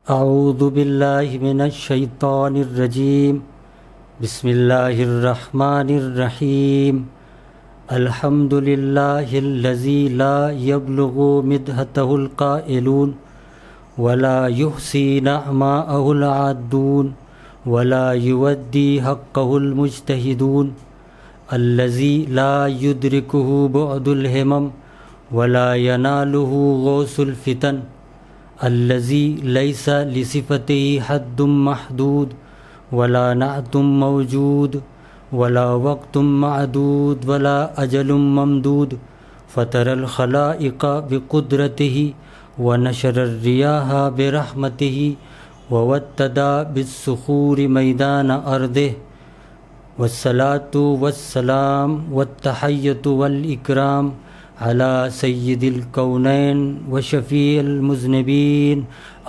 اعوذ باللہ من الشیطان الرجیم بسم اللہ الرحمن الرحیم الحمد للہ الذی لا یبلغ مدحتہ القائلون ولا یحصی نعماءہ العادون ولا یودی حقہ المجتہدون الذی لا یدرکہ بعد الہمم ولا ینالہ غوث الفتن الذی لیس لصفتہ حد محدود ولا نعت موجود ولا وقت معدود ولا اجل ممدود فطر الخلائق بقدرتہ ونشر الریاح برحمتہ ووتدا بالصخور میدان ارضہ والصلاة والسلام والتحیۃ والاکرام علی سید الکونین وشفیع المذنبین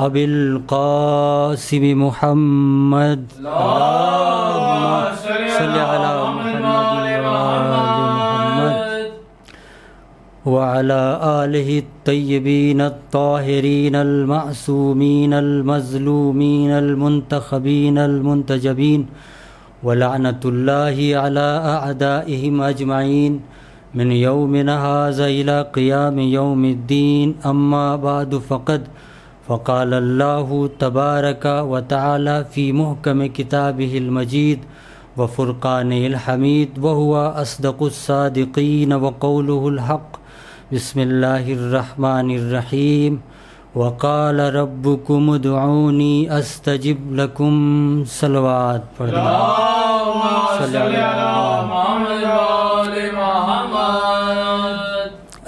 ابی القاسم محمد اللہم صل علی محمد وعلی آلہ الطیبین الطاہرین المعصومین المظلومین المنتخبین المنتجبین ولعنۃ اللہ علی اعدائہم اجمعین من یومنا ھذا الی قیام یوم الدین اما بعد فقال اللہ تبارک وتعالی فی محکم کتابہ المجید وفرقانہ الحمید وہو اصدق الصادقین وقولہ الحق بسم اللہ الرحمن الرحیم وقال ربکم ادعونی استجب لکم صلوات پڑھ دیں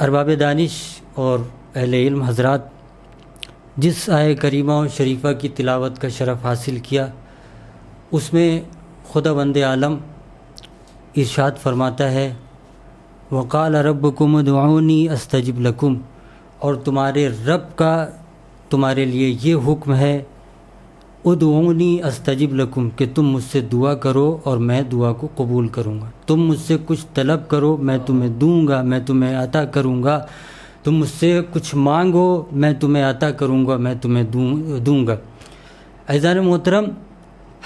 ارباب دانش اور اہل علم حضرات، جس آیہ کریمہ و شریفہ کی تلاوت کا شرف حاصل کیا، اس میں خدا بند عالم ارشاد فرماتا ہے وقال ربکم ادعونی استجب لکم، اور تمہارے رب کا تمہارے لیے یہ حکم ہے ادعونی استجب لکم کہ تم مجھ سے دعا کرو اور میں دعا کو قبول کروں گا، تم مجھ سے کچھ طلب کرو میں تمہیں دوں گا، میں تمہیں عطا کروں گا، تم مجھ سے کچھ مانگو میں تمہیں عطا کروں گا، میں تمہیں دوں گا۔ عزیزان محترم،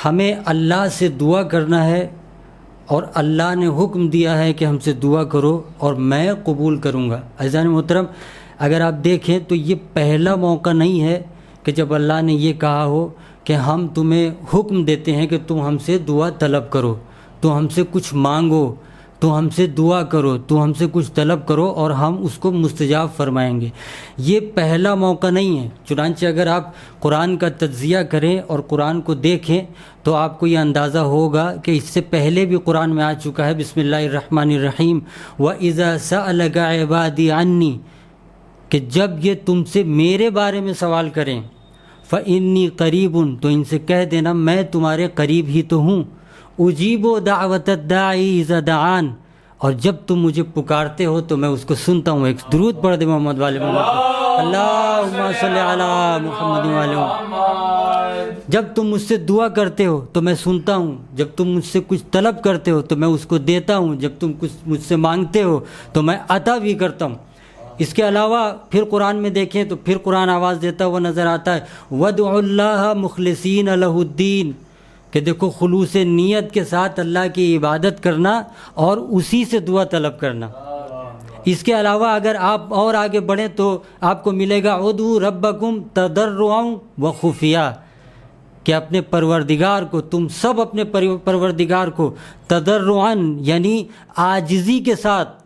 ہمیں اللہ سے دعا کرنا ہے اور اللہ نے حکم دیا ہے کہ ہم سے دعا کرو اور میں قبول کروں گا۔ عزیزان محترم، اگر آپ دیکھیں تو یہ پہلا موقع نہیں ہے کہ جب اللہ نے یہ کہا ہو کہ ہم تمہیں حکم دیتے ہیں کہ تم ہم سے دعا طلب کرو، تو ہم سے کچھ مانگو، تو ہم سے دعا کرو، تو ہم سے کچھ طلب کرو اور ہم اس کو مستجاب فرمائیں گے۔ یہ پہلا موقع نہیں ہے، چنانچہ اگر آپ قرآن کا تجزیہ کریں اور قرآن کو دیکھیں تو آپ کو یہ اندازہ ہوگا کہ اس سے پہلے بھی قرآن میں آ چکا ہے بسم اللہ الرحمن الرحیم وَإِذَا سَأَلَكَ عِبَادِي عَنِّي، کہ جب یہ تم سے میرے بارے میں سوال کریں فَإِنِّي قَرِيبٌ، تو ان سے کہہ دینا میں تمہارے قریب ہی تو ہوں، اجیبو دعوت الداعی اذا دعان، اور جب تم مجھے پکارتے ہو تو میں اس کو سنتا ہوں۔ ایک درود پڑھ دے محمد والے محمد، اللہم صلی علی محمد والے محمد۔ جب تم مجھ سے دعا کرتے ہو تو میں سنتا ہوں، جب تم مجھ سے کچھ طلب کرتے ہو تو میں اس کو دیتا ہوں، جب تم کچھ مجھ سے مانگتے ہو تو میں عطا بھی کرتا ہوں۔ اس کے علاوہ پھر قرآن میں دیکھیں تو پھر قرآن آواز دیتا ہوا نظر آتا ہے وَادْعُوا اللَّهَ مُخْلِصِينَ لَهُ الدِّينَ، کہ دیکھو خلوص نیت کے ساتھ اللہ کی عبادت کرنا اور اسی سے دعا طلب کرنا۔ اس کے علاوہ اگر آپ اور آگے بڑھیں تو آپ کو ملے گا ادعوا ربکم تضرعا وخفیا، کہ اپنے پروردگار کو، تم سب اپنے پروردگار کو تضرعا یعنی عاجزی کے ساتھ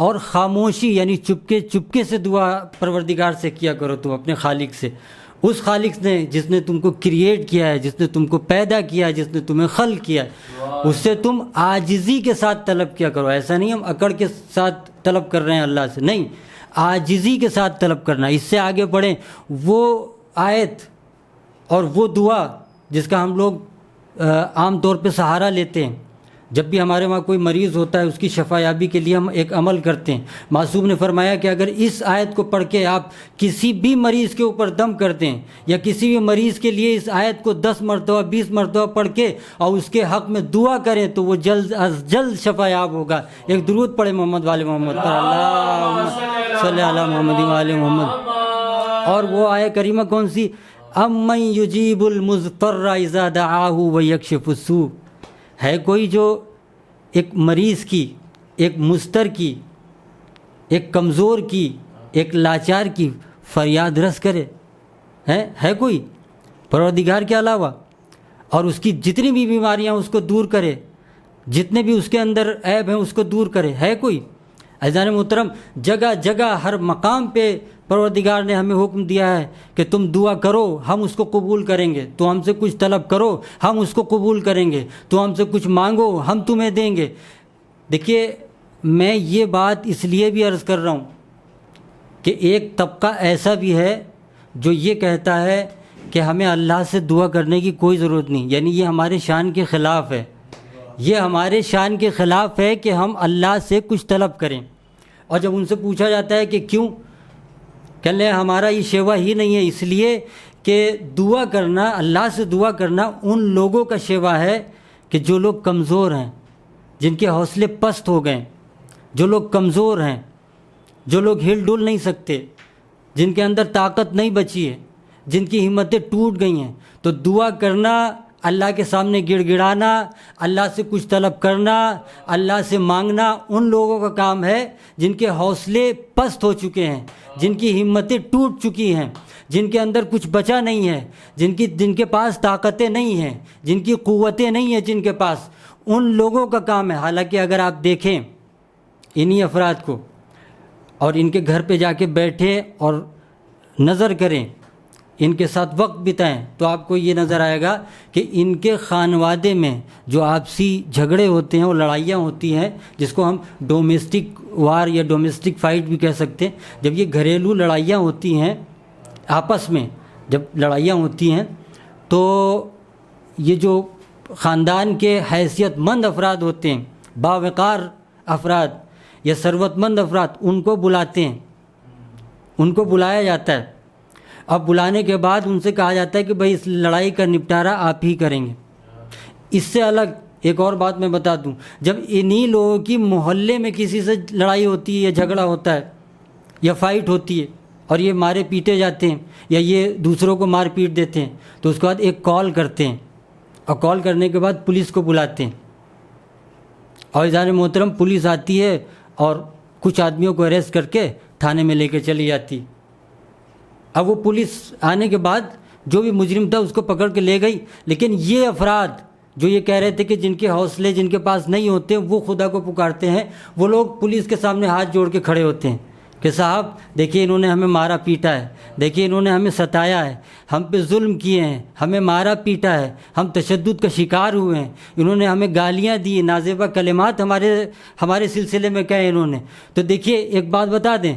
اور خاموشی یعنی چپکے سے دعا پروردگار سے کیا کرو، تم اپنے خالق سے، اس خالق نے جس نے تم کو کریٹ کیا ہے، جس نے تم کو پیدا کیا ہے، جس نے تمہیں خلق کیا ہے، اس سے تم عاجزی کے ساتھ طلب کیا کرو۔ ایسا نہیں ہم اکڑ کے ساتھ طلب کر رہے ہیں اللہ سے، نہیں، عاجزی کے ساتھ طلب کرنا۔ اس سے آگے بڑھیں، وہ آیت اور وہ دعا جس کا ہم لوگ عام طور پہ سہارا لیتے ہیں جب بھی ہمارے وہاں کوئی مریض ہوتا ہے، اس کی شفا یابی کے لیے ہم ایک عمل کرتے ہیں۔ معصوم نے فرمایا کہ اگر اس آیت کو پڑھ کے آپ کسی بھی مریض کے اوپر دم کر دیں یا کسی بھی مریض کے لیے اس آیت کو 10 مرتبہ 20 مرتبہ پڑھ کے اور اس کے حق میں دعا کریں تو وہ جلد از جلد شفا یاب ہوگا۔ ایک درود پڑھیں محمد والے محمد پر، اللہم صلی علی محمد والے محمد۔ اور وہ آیت کریمہ کون سی؟ امن یجیب المضطر اذا دعاہ ویکشف السوء، ہے کوئی جو ایک مریض کی، ایک مضطر کی، ایک کمزور کی، ایک لاچار کی فریاد رس کرے؟ ہے کوئی پروردگار کے علاوہ؟ اور اس کی جتنی بھی بیماریاں اس کو دور کرے، جتنے بھی اس کے اندر عیب ہیں اس کو دور کرے، ہے کوئی؟ عزیزان محترم، جگہ جگہ ہر مقام پہ پروردگار نے ہمیں حکم دیا ہے کہ تم دعا کرو ہم اس کو قبول کریں گے، تو ہم سے کچھ طلب کرو ہم اس کو قبول کریں گے، تو ہم سے کچھ مانگو ہم تمہیں دیں گے۔ دیکھیے، میں یہ بات اس لیے بھی عرض کر رہا ہوں کہ ایک طبقہ ایسا بھی ہے جو یہ کہتا ہے کہ ہمیں اللہ سے دعا کرنے کی کوئی ضرورت نہیں، یعنی یہ ہمارے شان کے خلاف ہے، یہ ہمارے شان کے خلاف ہے کہ ہم اللہ سے کچھ طلب کریں۔ اور جب ان سے پوچھا جاتا ہے کہ کیوں، کہنے ہمارا یہ شیوا ہی نہیں ہے، اس لیے کہ دعا کرنا، اللہ سے دعا کرنا ان لوگوں کا شیوا ہے کہ جو لوگ کمزور ہیں، جن کے حوصلے پست ہو گئے، جو لوگ کمزور ہیں، جو لوگ ہل ڈل نہیں سکتے، جن کے اندر طاقت نہیں بچی ہے، جن کی ہمتیں ٹوٹ گئی ہیں۔ تو دعا کرنا، اللہ کے سامنے گڑ گڑانا، اللہ سے کچھ طلب کرنا، اللہ سے مانگنا ان لوگوں کا کام ہے جن کے حوصلے پست ہو چکے ہیں، جن کی ہمتیں ٹوٹ چکی ہیں، جن کے اندر کچھ بچا نہیں ہے، جن کے پاس طاقتیں نہیں ہیں، جن کی قوتیں نہیں ہیں، جن کے پاس، ان لوگوں کا کام ہے۔ حالانکہ اگر آپ دیکھیں انہی افراد کو اور ان کے گھر پہ جا کے بیٹھیں اور نظر کریں، ان کے ساتھ وقت بتائیں، تو آپ کو یہ نظر آئے گا کہ ان کے خانوادے میں جو آپسی جھگڑے ہوتے ہیں اور لڑائیاں ہوتی ہیں، جس کو ہم ڈومیسٹک وار یا ڈومیسٹک فائٹ بھی کہہ سکتے ہیں، جب یہ گھریلو لڑائیاں ہوتی ہیں آپس میں، جب لڑائیاں ہوتی ہیں تو یہ جو خاندان کے حیثیت مند افراد ہوتے ہیں، باوقار افراد یا ثروت مند افراد، ان کو بلاتے ہیں، ان کو بلایا جاتا ہے۔ اب بلانے کے بعد ان سے کہا جاتا ہے کہ بھائی اس لڑائی کا نپٹارہ آپ ہی کریں گے۔ اس سے الگ ایک اور بات میں بتا دوں، جب انہی لوگوں کی محلے میں کسی سے لڑائی ہوتی ہے یا جھگڑا ہوتا ہے یا فائٹ ہوتی ہے اور یہ مارے پیٹے جاتے ہیں یا یہ دوسروں کو مار پیٹ دیتے ہیں، تو اس کے بعد ایک کال کرتے ہیں، اور کال کرنے کے بعد پولیس کو بلاتے ہیں، اور عزیزان محترم پولیس آتی ہے اور کچھ آدمیوں کو اریسٹ کر کے تھانے میں لے کے چلی جاتی۔ اب وہ پولیس آنے کے بعد جو بھی مجرم تھا اس کو پکڑ کے لے گئی، لیکن یہ افراد جو یہ کہہ رہے تھے کہ جن کے حوصلے جن کے پاس نہیں ہوتے وہ خدا کو پکارتے ہیں، وہ لوگ پولیس کے سامنے ہاتھ جوڑ کے کھڑے ہوتے ہیں کہ صاحب دیکھیے انہوں نے ہمیں مارا پیٹا ہے، دیکھیے انہوں نے ہمیں ستایا ہے، ہم پہ ظلم کیے ہیں، ہمیں مارا پیٹا ہے، ہم تشدد کا شکار ہوئے ہیں، انہوں نے ہمیں گالیاں دی، نازیبا کلمات ہمارے سلسلے میں کہے انہوں نے۔ تو دیکھیے ایک بات بتا دیں،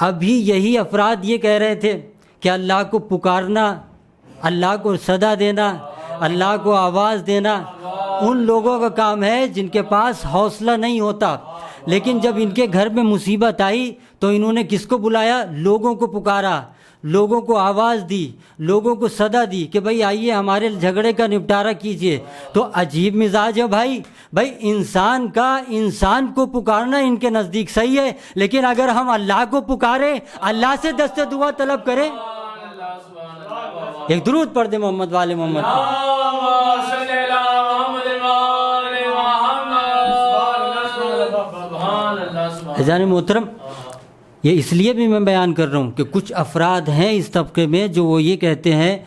ابھی یہی افراد یہ کہہ رہے تھے کہ اللہ کو پکارنا، اللہ کو صدا دینا، اللہ کو آواز دینا ان لوگوں کا کام ہے جن کے پاس حوصلہ نہیں ہوتا۔ لیکن جب ان کے گھر میں مصیبت آئی تو انہوں نے کس کو بلایا؟ لوگوں کو پکارا، لوگوں کو آواز دی، لوگوں کو صدا دی کہ بھائی آئیے ہمارے جھگڑے کا نپٹارہ کیجئے۔ تو عجیب مزاج ہے بھائی انسان کو پکارنا ان کے نزدیک صحیح ہے، لیکن اگر ہم اللہ کو پکاریں، اللہ سے دست دعا طلب کریں، ایک درود پڑھ دیں محمد والے محمد عزیزان محترم، یہ اس لیے بھی میں بیان کر رہا ہوں کہ کچھ افراد ہیں اس طبقے میں جو وہ یہ کہتے ہیں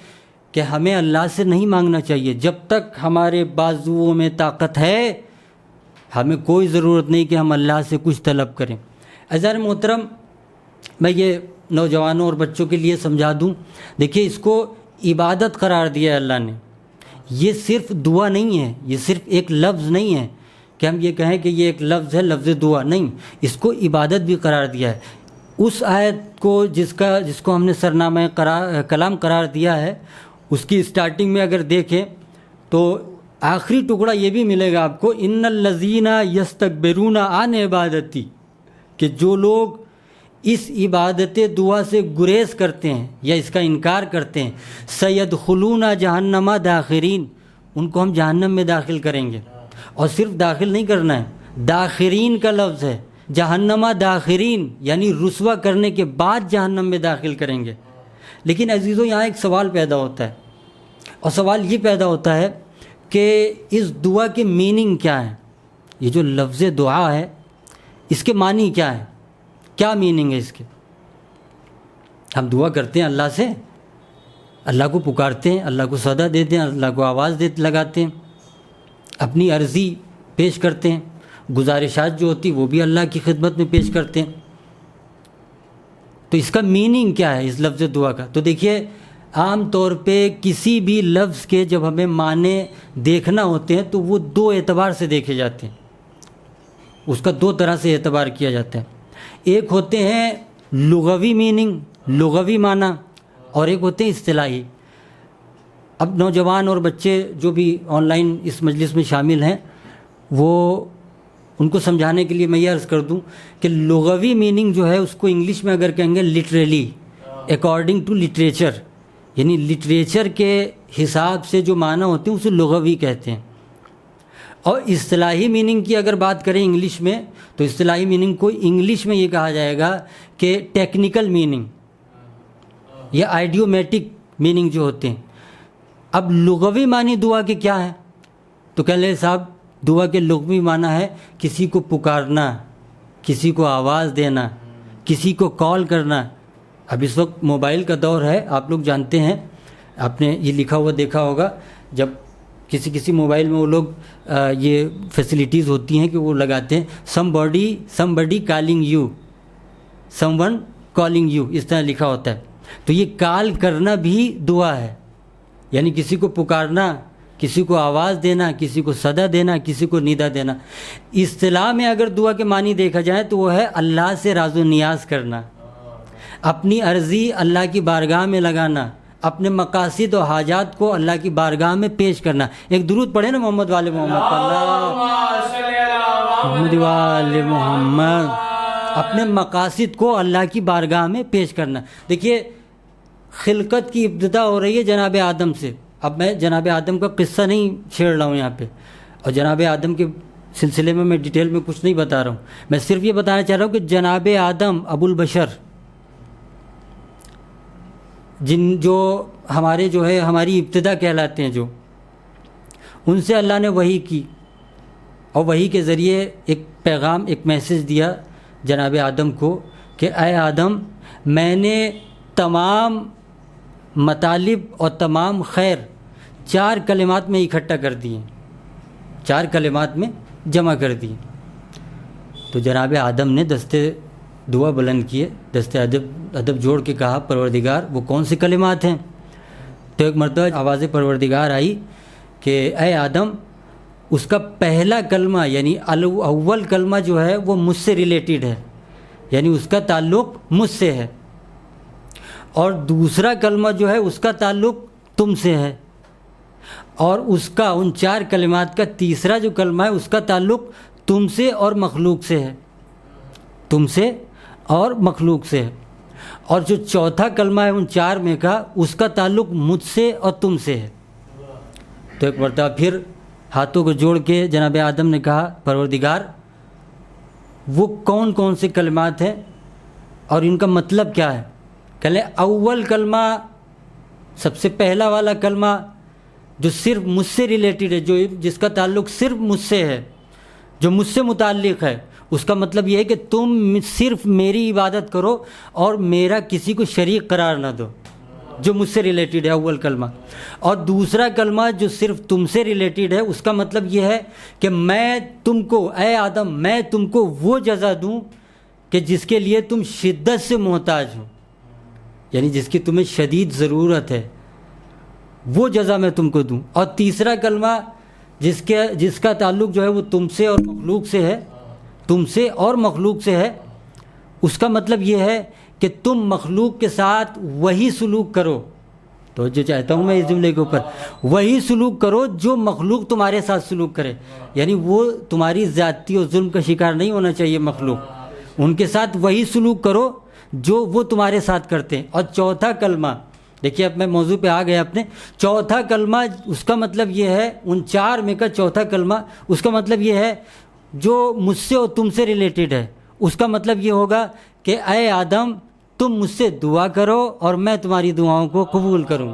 کہ ہمیں اللہ سے نہیں مانگنا چاہیے، جب تک ہمارے بازوؤں میں طاقت ہے ہمیں کوئی ضرورت نہیں کہ ہم اللہ سے کچھ طلب کریں۔ عزیزان محترم، میں یہ نوجوانوں اور بچوں کے لیے سمجھا دوں، دیکھیے اس کو عبادت قرار دیا ہے اللہ نے، یہ صرف دعا نہیں ہے، یہ صرف ایک لفظ نہیں ہے کہ ہم یہ کہیں کہ یہ ایک لفظ ہے، لفظ دعا نہیں، اس کو عبادت بھی قرار دیا ہے۔ اس آیت کو جس کو ہم نے سرنامہ کلام قرار دیا ہے، اس کی سٹارٹنگ میں اگر دیکھیں تو آخری ٹکڑا یہ بھی ملے گا آپ کو، ان الذین یستکبرون عن عبادتی، کہ جو لوگ اس عبادت دعا سے گریز کرتے ہیں یا اس کا انکار کرتے ہیں، سیدخلون جہنم داخرین، ان کو ہم جہنم میں داخل کریں گے۔ اور صرف داخل نہیں کرنا ہے، داخرین کا لفظ ہے، جہنم داخرین، یعنی رسوا کرنے کے بعد جہنم میں داخل کریں گے۔ لیکن عزیزوں یہاں ایک سوال پیدا ہوتا ہے، اور سوال یہ پیدا ہوتا ہے کہ اس دعا کے میننگ کیا ہے؟ یہ جو لفظ دعا ہے اس کے معنی کیا ہے؟ کیا میننگ ہے اس کے؟ ہم دعا کرتے ہیں اللہ سے، اللہ کو پکارتے ہیں، اللہ کو صدا دیتے ہیں، اللہ کو آواز لگاتے ہیں، اپنی عرضی پیش کرتے ہیں، گزارشات جو ہوتی وہ بھی اللہ کی خدمت میں پیش کرتے ہیں۔ تو اس کا میننگ کیا ہے اس لفظ دعا کا؟ تو دیکھیے، عام طور پہ کسی بھی لفظ کے جب ہمیں معنی دیکھنا ہوتے ہیں تو وہ دو اعتبار سے دیکھے جاتے ہیں، اس کا دو طرح سے اعتبار کیا جاتا ہے۔ ایک ہوتے ہیں لغوی میننگ، لغوی معنی، اور ایک ہوتے ہیں اصطلاحی۔ اب نوجوان اور بچے جو بھی آن لائن اس مجلس میں شامل ہیں، وہ ان کو سمجھانے کے لیے میں یہ عرض کر دوں کہ لغوی میننگ جو ہے اس کو انگلش میں اگر کہیں گے لٹریلی، اکارڈنگ ٹو لٹریچر، یعنی لٹریچر کے حساب سے جو معنی ہوتے ہیں اسے لغوی کہتے ہیں۔ اور اصطلاحی میننگ کی اگر بات کریں انگلش میں، تو اصطلاحی میننگ کو انگلش میں یہ کہا جائے گا کہ ٹیکنیکل میننگ یا آئیڈیومیٹک میننگ جو ہوتے ہیں۔ اب لغوی معنی دعا کے کیا ہے؟ تو کہہ لیں صاحب دعا کے لغوی معنی ہے کسی کو پکارنا، کسی کو آواز دینا، کسی کو کال کرنا۔ اب اس وقت موبائل کا دور ہے، آپ لوگ جانتے ہیں، آپ نے یہ لکھا ہوا دیکھا ہوگا، جب کسی موبائل میں وہ لوگ یہ فیسلٹیز ہوتی ہیں کہ وہ لگاتے ہیں somebody calling you, someone calling you, اس طرح لکھا ہوتا ہے۔ تو یہ کال کرنا بھی دعا ہے، یعنی کسی کو پکارنا، کسی کو آواز دینا، کسی کو صدا دینا، کسی کو ندا دینا۔ اصطلاح میں اگر دعا کے معنی دیکھا جائے تو وہ ہے اللہ سے راز و نیاز کرنا، اپنی عرضی اللہ کی بارگاہ میں لگانا، اپنے مقاصد و حاجات کو اللہ کی بارگاہ میں پیش کرنا۔ ایک درود پڑھیں نا محمد والے محمد، محمد والے محمد، اپنے مقاصد کو اللہ کی بارگاہ میں پیش کرنا۔ دیکھیے، خلقت کی ابتدا ہو رہی ہے جناب آدم سے۔ اب میں جناب آدم کا قصہ نہیں چھیڑ رہا ہوں یہاں پہ، اور جناب آدم کے سلسلے میں ڈیٹیل میں کچھ نہیں بتا رہا ہوں، میں صرف یہ بتانا چاہ رہا ہوں کہ جناب آدم ابو البشر، جو ہماری ابتدا کہلاتے ہیں، جو ان سے اللہ نے وحی کی، اور وحی کے ذریعے ایک پیغام، ایک میسج دیا جناب آدم کو کہ اے آدم، میں نے تمام مطالب اور تمام خیر 4 کلمات میں اکٹھا کر دیے، 4 کلمات میں جمع کر دیے۔ تو جناب آدم نے دستے دعا بلند کیے، دستے ادب جوڑ کے کہا پروردگار وہ کون سے کلمات ہیں؟ تو ایک مرتبہ آواز پروردگار آئی کہ اے آدم، اس کا پہلا کلمہ یعنی اول کلمہ جو ہے وہ مجھ سے ریلیٹڈ ہے، یعنی اس کا تعلق مجھ سے ہے، اور دوسرا کلمہ جو ہے اس کا تعلق تم سے ہے، اور اس کا ان 4 کلمات کا تیسرا جو کلمہ ہے اس کا تعلق تم سے اور مخلوق سے ہے، تم سے اور مخلوق سے ہے، اور جو چوتھا کلمہ ہے ان 4 میں کا اس کا تعلق مجھ سے اور تم سے ہے۔ تو ایک مرتبہ پھر ہاتھوں کو جوڑ کے جناب آدم نے کہا پروردگار وہ کون کون سے کلمات ہیں اور ان کا مطلب کیا ہے؟ کہلے اول کلمہ، سب سے پہلا والا کلمہ جو صرف مجھ سے ریلیٹڈ ہے، جس کا تعلق صرف مجھ سے ہے، جو مجھ سے متعلق ہے، اس کا مطلب یہ ہے کہ تم صرف میری عبادت کرو اور میرا کسی کو شریک قرار نہ دو، جو مجھ سے ریلیٹڈ ہے اول کلمہ۔ اور دوسرا کلمہ جو صرف تم سے ریلیٹڈ ہے، اس کا مطلب یہ ہے کہ میں تم کو، اے آدم، میں تم کو وہ جزا دوں کہ جس کے لیے تم شدت سے محتاج ہو، یعنی جس کی تمہیں شدید ضرورت ہے، وہ جزا میں تم کو دوں۔ اور تیسرا کلمہ جس کا تعلق جو ہے وہ تم سے اور مخلوق سے ہے، تم سے اور مخلوق سے ہے، اس کا مطلب یہ ہے کہ تم مخلوق کے ساتھ وہی سلوک کرو، تو جو چاہتا ہوں میں اس جملے کے اوپر، وہی سلوک کرو جو مخلوق تمہارے ساتھ سلوک کرے، یعنی وہ تمہاری زیادتی اور ظلم کا شکار نہیں ہونا چاہیے مخلوق، ان کے ساتھ وہی سلوک کرو جو وہ تمہارے ساتھ کرتے ہیں۔ اور چوتھا کلمہ، دیکھیے اب میں موضوع پہ آ گیا اپنے، چوتھا کلمہ اس کا مطلب یہ ہے، ان 4 میں کا چوتھا کلمہ اس کا مطلب یہ ہے جو مجھ سے اور تم سے ریلیٹڈ ہے، اس کا مطلب یہ ہوگا کہ اے آدم، تم مجھ سے دعا کرو اور میں تمہاری دعاؤں کو قبول کروں.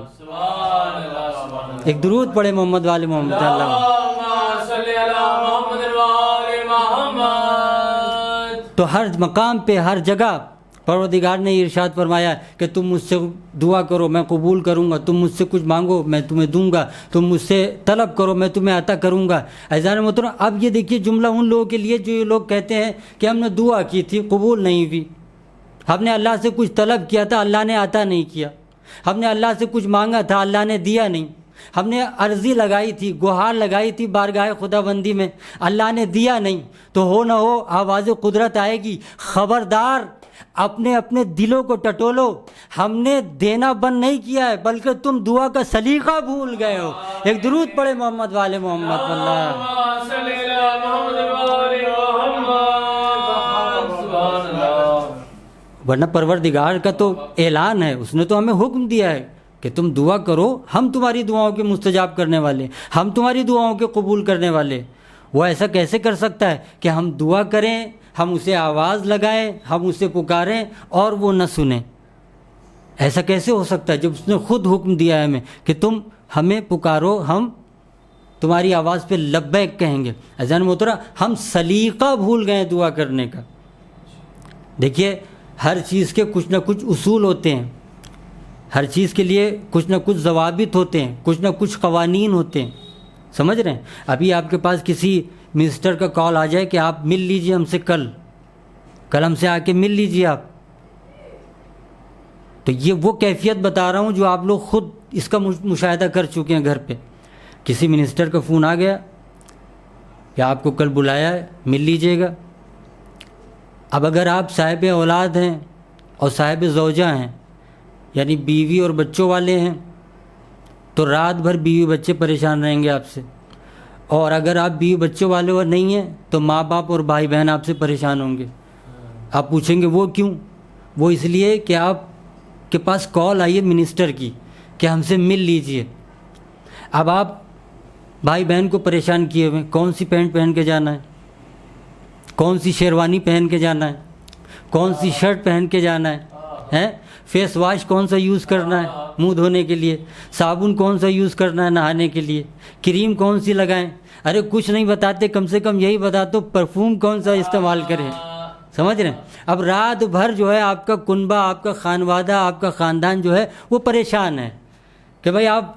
ایک درود پڑھے محمد والے محمد. اللہ تو ہر مقام پہ ہر جگہ پروردگار نے یہ ارشاد فرمایا کہ تم مجھ سے دعا کرو میں قبول کروں گا، تم مجھ سے کچھ مانگو میں تمہیں دوں گا، تم مجھ سے طلب کرو میں تمہیں عطا کروں گا. عزیزان محترم، اب یہ دیکھیے جملہ ان لوگوں کے لیے جو یہ لوگ کہتے ہیں کہ ہم نے دعا کی تھی قبول نہیں ہوئی، ہم نے اللہ سے کچھ طلب کیا تھا اللہ نے عطا نہیں کیا، ہم نے اللہ سے کچھ مانگا تھا اللہ نے دیا نہیں، ہم نے عرضی لگائی تھی گہار لگائی تھی بارگاہ خدا بندی میں اللہ نے دیا نہیں. تو ہو نہ ہو آواز قدرت آئے گی، خبردار اپنے دلوں کو ٹٹولو، ہم نے دینا بند نہیں کیا ہے بلکہ تم دعا کا سلیقہ بھول گئے ہو. ایک درود پڑھے محمد والے محمد. ورنہ پروردگار کا تو اعلان ہے، اس نے تو ہمیں حکم دیا ہے کہ تم دعا کرو، ہم تمہاری دعاؤں کے مستجاب کرنے والے، ہم تمہاری دعاؤں کے قبول کرنے والے. وہ ایسا کیسے کر سکتا ہے کہ ہم دعا کریں، ہم اسے آواز لگائیں، ہم اسے پکاریں اور وہ نہ سنیں؟ ایسا کیسے ہو سکتا ہے جب اس نے خود حکم دیا ہے ہمیں کہ تم ہمیں پکارو، ہم تمہاری آواز پہ لبیک کہیں گے. عزیزان محترم، ہم سلیقہ بھول گئے دعا کرنے کا. دیکھیے ہر چیز کے کچھ نہ کچھ اصول ہوتے ہیں، ہر چیز کے لیے کچھ نہ کچھ ضوابط ہوتے ہیں، کچھ نہ کچھ قوانین ہوتے ہیں. سمجھ رہے ہیں؟ ابھی آپ کے پاس کسی منسٹر کا کال آ جائے کہ آپ مل لیجئے ہم سے کل ہم سے آ کے مل لیجئے آپ، تو یہ وہ کیفیت بتا رہا ہوں جو آپ لوگ خود اس کا مشاہدہ کر چکے ہیں. گھر پہ کسی منسٹر کا فون آ گیا کہ آپ کو کل بلایا ہے مل لیجئے گا. اب اگر آپ صاحب اولاد ہیں اور صاحب زوجہ ہیں یعنی بیوی اور بچوں والے ہیں تو رات بھر بیوی بچے پریشان رہیں گے آپ سے، اور اگر آپ بیوی بچوں والے اور نہیں ہیں تو ماں باپ اور بھائی بہن آپ سے پریشان ہوں گے. آپ پوچھیں گے وہ کیوں؟ وہ اس لیے کہ آپ کے پاس کال آئی ہے منسٹر کی کہ ہم سے مل لیجئے. اب آپ بھائی بہن کو پریشان کیے ہوئے کون سی پینٹ پہن کے جانا ہے، کون سی شیروانی پہن کے جانا ہے، کون سی شرٹ پہن کے جانا ہے، فیس واش کون سا یوز کرنا ہے منہ دھونے کے لیے، صابن کون سا یوز کرنا ہے نہانے کے لیے، کریم کون سی لگائیں. ارے کچھ نہیں بتاتے، کم سے کم یہی بتا دو پرفیوم کون سا استعمال کریں. سمجھ رہے ہیں؟ اب رات بھر جو ہے آپ کا کنبہ، آپ کا خانوادہ، آپ کا خاندان جو ہے وہ پریشان ہے کہ بھائی آپ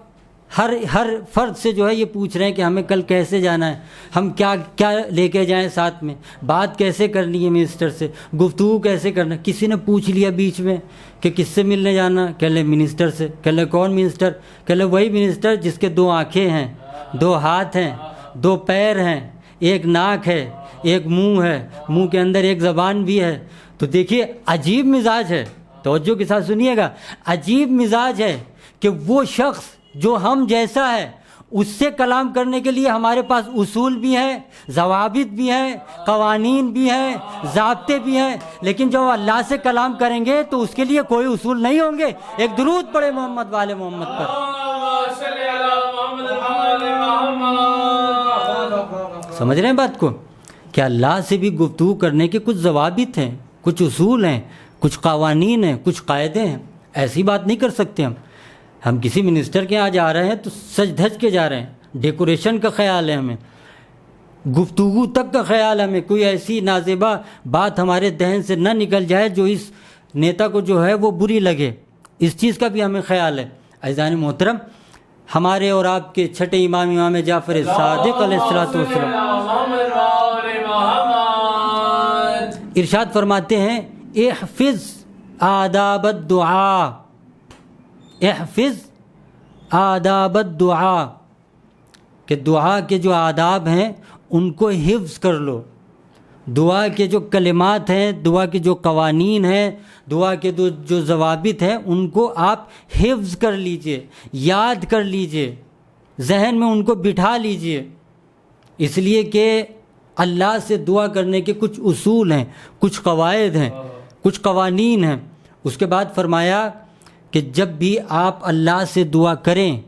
ہر فرد سے جو ہے یہ پوچھ رہے ہیں کہ ہمیں کل کیسے جانا ہے، ہم کیا لے کے جائیں ساتھ میں، بات کیسے کرنی ہے منسٹر سے، گفتگو کیسے کرنا. کسی نے پوچھ لیا بیچ میں کہ کس سے ملنے جانا، کہہ لے منسٹر سے. کہہ لے کون منسٹر؟ کہہ لے وہی منسٹر جس کے 2 آنکھیں ہیں، 2 ہاتھ ہیں، 2 پیر ہیں، 1 ناک ہے، 1 منہ ہے، منہ کے اندر 1 زبان بھی ہے. تو دیکھیے عجیب مزاج ہے، توجہ کے ساتھ سنیے گا. عجیب مزاج ہے کہ وہ شخص جو ہم جیسا ہے اس سے کلام کرنے کے لیے ہمارے پاس اصول بھی ہیں، ضوابط بھی ہیں، قوانین بھی ہیں، ضابطے بھی ہیں، لیکن جب اللہ سے کلام کریں گے تو اس کے لیے کوئی اصول نہیں ہوں گے. ایک درود پڑھے محمد والے محمد پر. سمجھ رہے ہیں بات کو کہ اللہ سے بھی گفتگو کرنے کے کچھ ضوابط ہیں، کچھ اصول ہیں، کچھ قوانین ہیں، کچھ قاعدے ہیں. ایسی بات نہیں کر سکتے ہم کسی منسٹر کے یہاں جا رہے ہیں تو سج دھج کے جا رہے ہیں، ڈیکوریشن کا خیال ہے ہمیں، گفتگو تک کا خیال ہے ہمیں، کوئی ایسی نازیبا بات ہمارے ذہن سے نہ نکل جائے جو اس نیتا کو جو ہے وہ بری لگے، اس چیز کا بھی ہمیں خیال ہے. عزیزان محترم، ہمارے اور آپ کے چھٹے امام جعفر صادق علیہ السلام ارشاد فرماتے ہیں احفظ آداب الدعاء، احفظ آداب الدعاء، کہ دعا کے جو آداب ہیں ان کو حفظ کر لو. دعا کے جو کلمات ہیں، دعا کے جو قوانین ہیں، دعا کے جو ضوابط ہیں ان کو آپ حفظ کر لیجئے، یاد کر لیجئے، ذہن میں ان کو بٹھا لیجئے. اس لیے کہ اللہ سے دعا کرنے کے کچھ اصول ہیں، کچھ قواعد ہیں، کچھ قوانین ہیں. اس کے بعد فرمایا کہ جب بھی آپ اللہ سے دعا کریں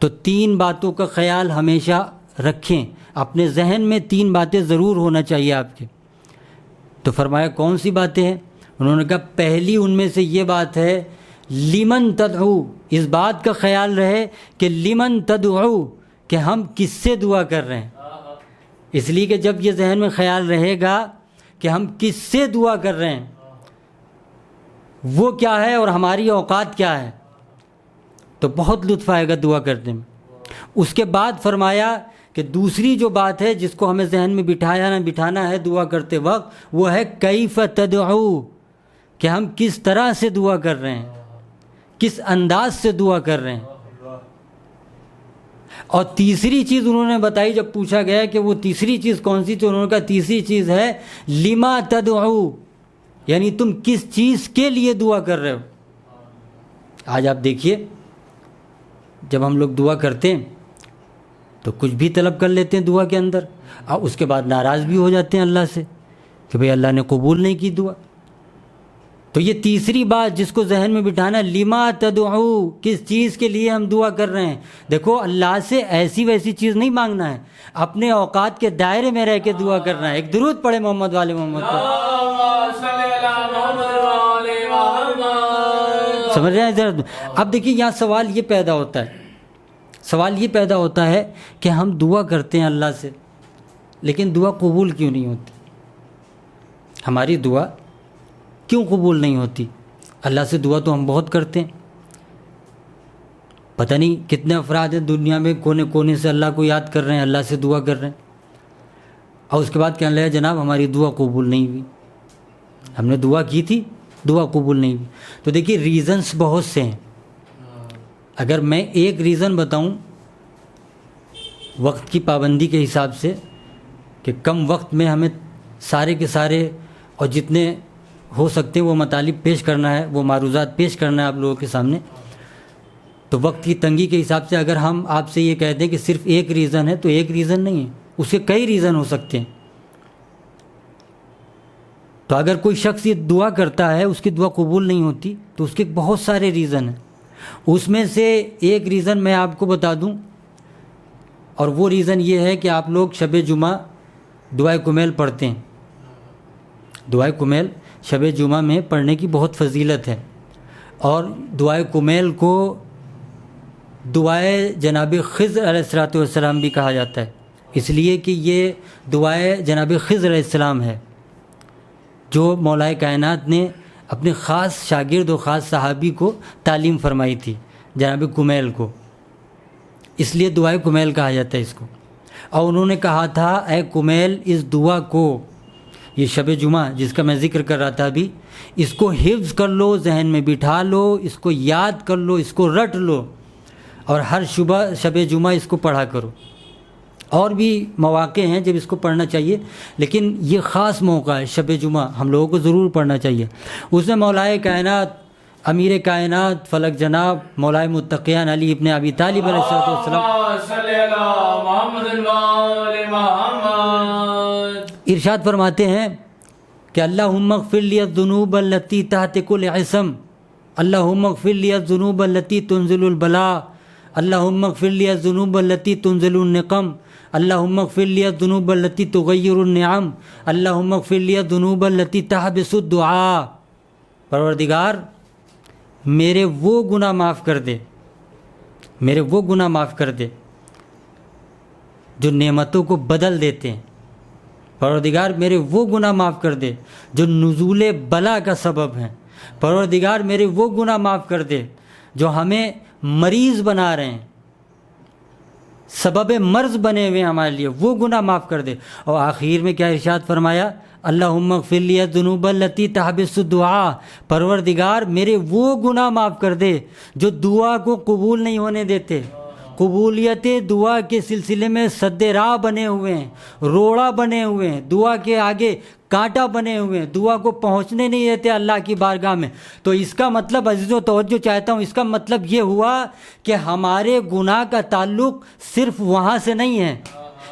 تو 3 باتوں کا خیال ہمیشہ رکھیں، اپنے ذہن میں 3 باتیں ضرور ہونا چاہیے آپ کے. تو فرمایا کون سی باتیں ہیں؟ انہوں نے کہا پہلی ان میں سے یہ بات ہے لمن تدعو، اس بات کا خیال رہے کہ لمن تدعو، کہ ہم کس سے دعا کر رہے ہیں۔ اس لیے کہ جب یہ ذہن میں خیال رہے گا کہ ہم کس سے دعا کر رہے ہیں، وہ کیا ہے اور ہماری اوقات کیا ہے، تو بہت لطف آئے گا دعا کرنے میں۔ اس کے بعد فرمایا کہ دوسری جو بات ہے جس کو ہمیں ذہن میں بٹھانا ہے دعا کرتے وقت، وہ ہے کیف تدعو، کہ ہم کس طرح سے دعا کر رہے ہیں، کس انداز سے دعا کر رہے ہیں۔ اور تیسری چیز انہوں نے بتائی، جب پوچھا گیا کہ وہ تیسری چیز کون سی، تو انہوں نے کہا تیسری چیز ہے لما تدعو، یعنی تم کس چیز کے لیے دعا کر رہے ہو۔ آج آپ دیکھیے جب ہم لوگ دعا کرتے ہیں تو کچھ بھی طلب کر لیتے ہیں دعا کے اندر، اور اس کے بعد ناراض بھی ہو جاتے ہیں اللہ سے کہ بھئی اللہ نے قبول نہیں کی دعا۔ تو یہ تیسری بات جس کو ذہن میں بٹھانا، لما تدعو، کس چیز کے لیے ہم دعا کر رہے ہیں۔ دیکھو اللہ سے ایسی ویسی چیز نہیں مانگنا ہے، اپنے اوقات کے دائرے میں رہ کے دعا کرنا ہے۔ ایک درود پڑھے محمد والے محمد پر، سمجھ رہے ہیں ذرا۔ اب دیکھیے یہاں سوال یہ پیدا ہوتا ہے کہ ہم دعا کرتے ہیں اللہ سے، لیکن دعا قبول کیوں نہیں ہوتی؟ ہماری دعا کیوں قبول نہیں ہوتی؟ اللہ سے دعا تو ہم بہت کرتے ہیں، پتہ نہیں کتنے افراد ہیں دنیا میں کونے کونے سے اللہ کو یاد کر رہے ہیں، اللہ سے دعا کر رہے ہیں، اور اس کے بعد کہنے لگا جناب ہماری دعا قبول نہیں ہوئی، ہم نے دعا کی تھی دعا قبول نہیں ہوئی۔ تو دیکھیے ریزنز بہت سے ہیں۔ اگر میں ایک ریزن بتاؤں وقت کی پابندی کے حساب سے کہ کم وقت میں ہمیں سارے کے سارے اور جتنے ہو سکتے ہیں وہ مطالب پیش کرنا ہے، وہ معروضات پیش کرنا ہے آپ لوگوں کے سامنے، تو وقت کی تنگی کے حساب سے اگر ہم آپ سے یہ کہہ دیں کہ صرف ایک ریزن ہے تو ایک ریزن نہیں ہے، اس کے کئی ریزن ہو سکتے ہیں۔ تو اگر کوئی شخص یہ دعا کرتا ہے اس کی دعا قبول نہیں ہوتی تو اس کے بہت سارے ریزن ہیں۔ اس میں سے ایک ریزن میں آپ کو بتا دوں، اور وہ ریزن یہ ہے کہ آپ لوگ شب جمعہ دعائے کمیل پڑھتے ہیں۔ دعائے کمیل شب جمعہ میں پڑھنے کی بہت فضیلت ہے، اور دعائے کمیل کو دعائے جناب خضر علیہ السلام بھی کہا جاتا ہے، اس لیے کہ یہ دعائے جناب خضر علیہ السلام ہے جو مولا کائنات نے اپنے خاص شاگرد و خاص صحابی کو تعلیم فرمائی تھی، جناب کمیل کو، اس لیے دعائے کمیل کہا جاتا ہے اس کو۔ اور انہوں نے کہا تھا اے کمیل اس دعا کو، یہ شب جمعہ جس کا میں ذکر کر رہا تھا ابھی، اس کو حفظ کر لو، ذہن میں بٹھا لو، اس کو یاد کر لو، اس کو رٹ لو، اور ہر شب جمعہ اس کو پڑھا کرو۔ اور بھی مواقع ہیں جب اس کو پڑھنا چاہیے، لیکن یہ خاص موقع ہے شب جمعہ، ہم لوگوں کو ضرور پڑھنا چاہیے۔ اس میں مولا کائنات، امیر کائنات، فلک جناب مولا متقیان علی ابن ابی طالب علیہ السلام ارشاد فرماتے ہیں کہ اللہم اغفر لی الذنوب التی تحت کل عصم، اللہم اغفر لی الذنوب التی تنزل البلاء، اللہم اغفر لی الذنوب التی تنزل النقم، اللہم اغفر لی الذنوب التی تغیر النعم، اللہم اغفر لی الذنوب التی تحبس الدعاء۔ پروردگار میرے وہ گناہ معاف کر دے، میرے وہ گناہ معاف کر دے جو نعمتوں کو بدل دیتے ہیں، پروردگار میرے وہ گناہ معاف کر دے جو نزول بلا کا سبب ہیں، پروردگار میرے وہ گناہ معاف کر دے جو ہمیں مریض بنا رہے ہیں، سبب مرض بنے ہوئے ہیں ہمارے لیے، وہ گناہ معاف کر دے۔ اور آخر میں کیا ارشاد فرمایا، اللہم اغفر لی الذنوب التی تحبس الدعاء، پروردگار میرے وہ گناہ معاف کر دے جو دعا کو قبول نہیں ہونے دیتے، قبولیت دعا کے سلسلے میں سد راہ بنے ہوئے ہیں، روڑا بنے ہوئے ہیں، دعا کے آگے کانٹا بنے ہوئے ہیں، دعا کو پہنچنے نہیں دیتے اللہ کی بارگاہ میں۔ تو اس کا مطلب عزیزو توجہ چاہتا ہوں، اس کا مطلب یہ ہوا کہ ہمارے گناہ کا تعلق صرف وہاں سے نہیں ہے،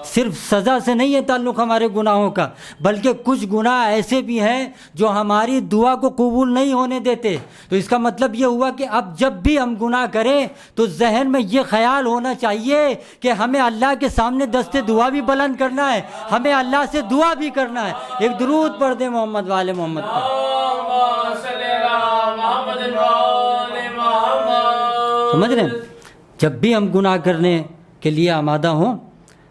صرف سزا سے نہیں ہے تعلق ہمارے گناہوں کا، بلکہ کچھ گناہ ایسے بھی ہیں جو ہماری دعا کو قبول نہیں ہونے دیتے۔ تو اس کا مطلب یہ ہوا کہ اب جب بھی ہم گناہ کریں تو ذہن میں یہ خیال ہونا چاہیے کہ ہمیں اللہ کے سامنے دست دعا بھی بلند کرنا ہے، ہمیں اللہ سے دعا بھی کرنا ہے۔ ایک درود پڑھ دیں محمد والے محمد پر۔ سمجھ رہے ہیں؟ جب بھی ہم گناہ کرنے کے لیے آمادہ ہوں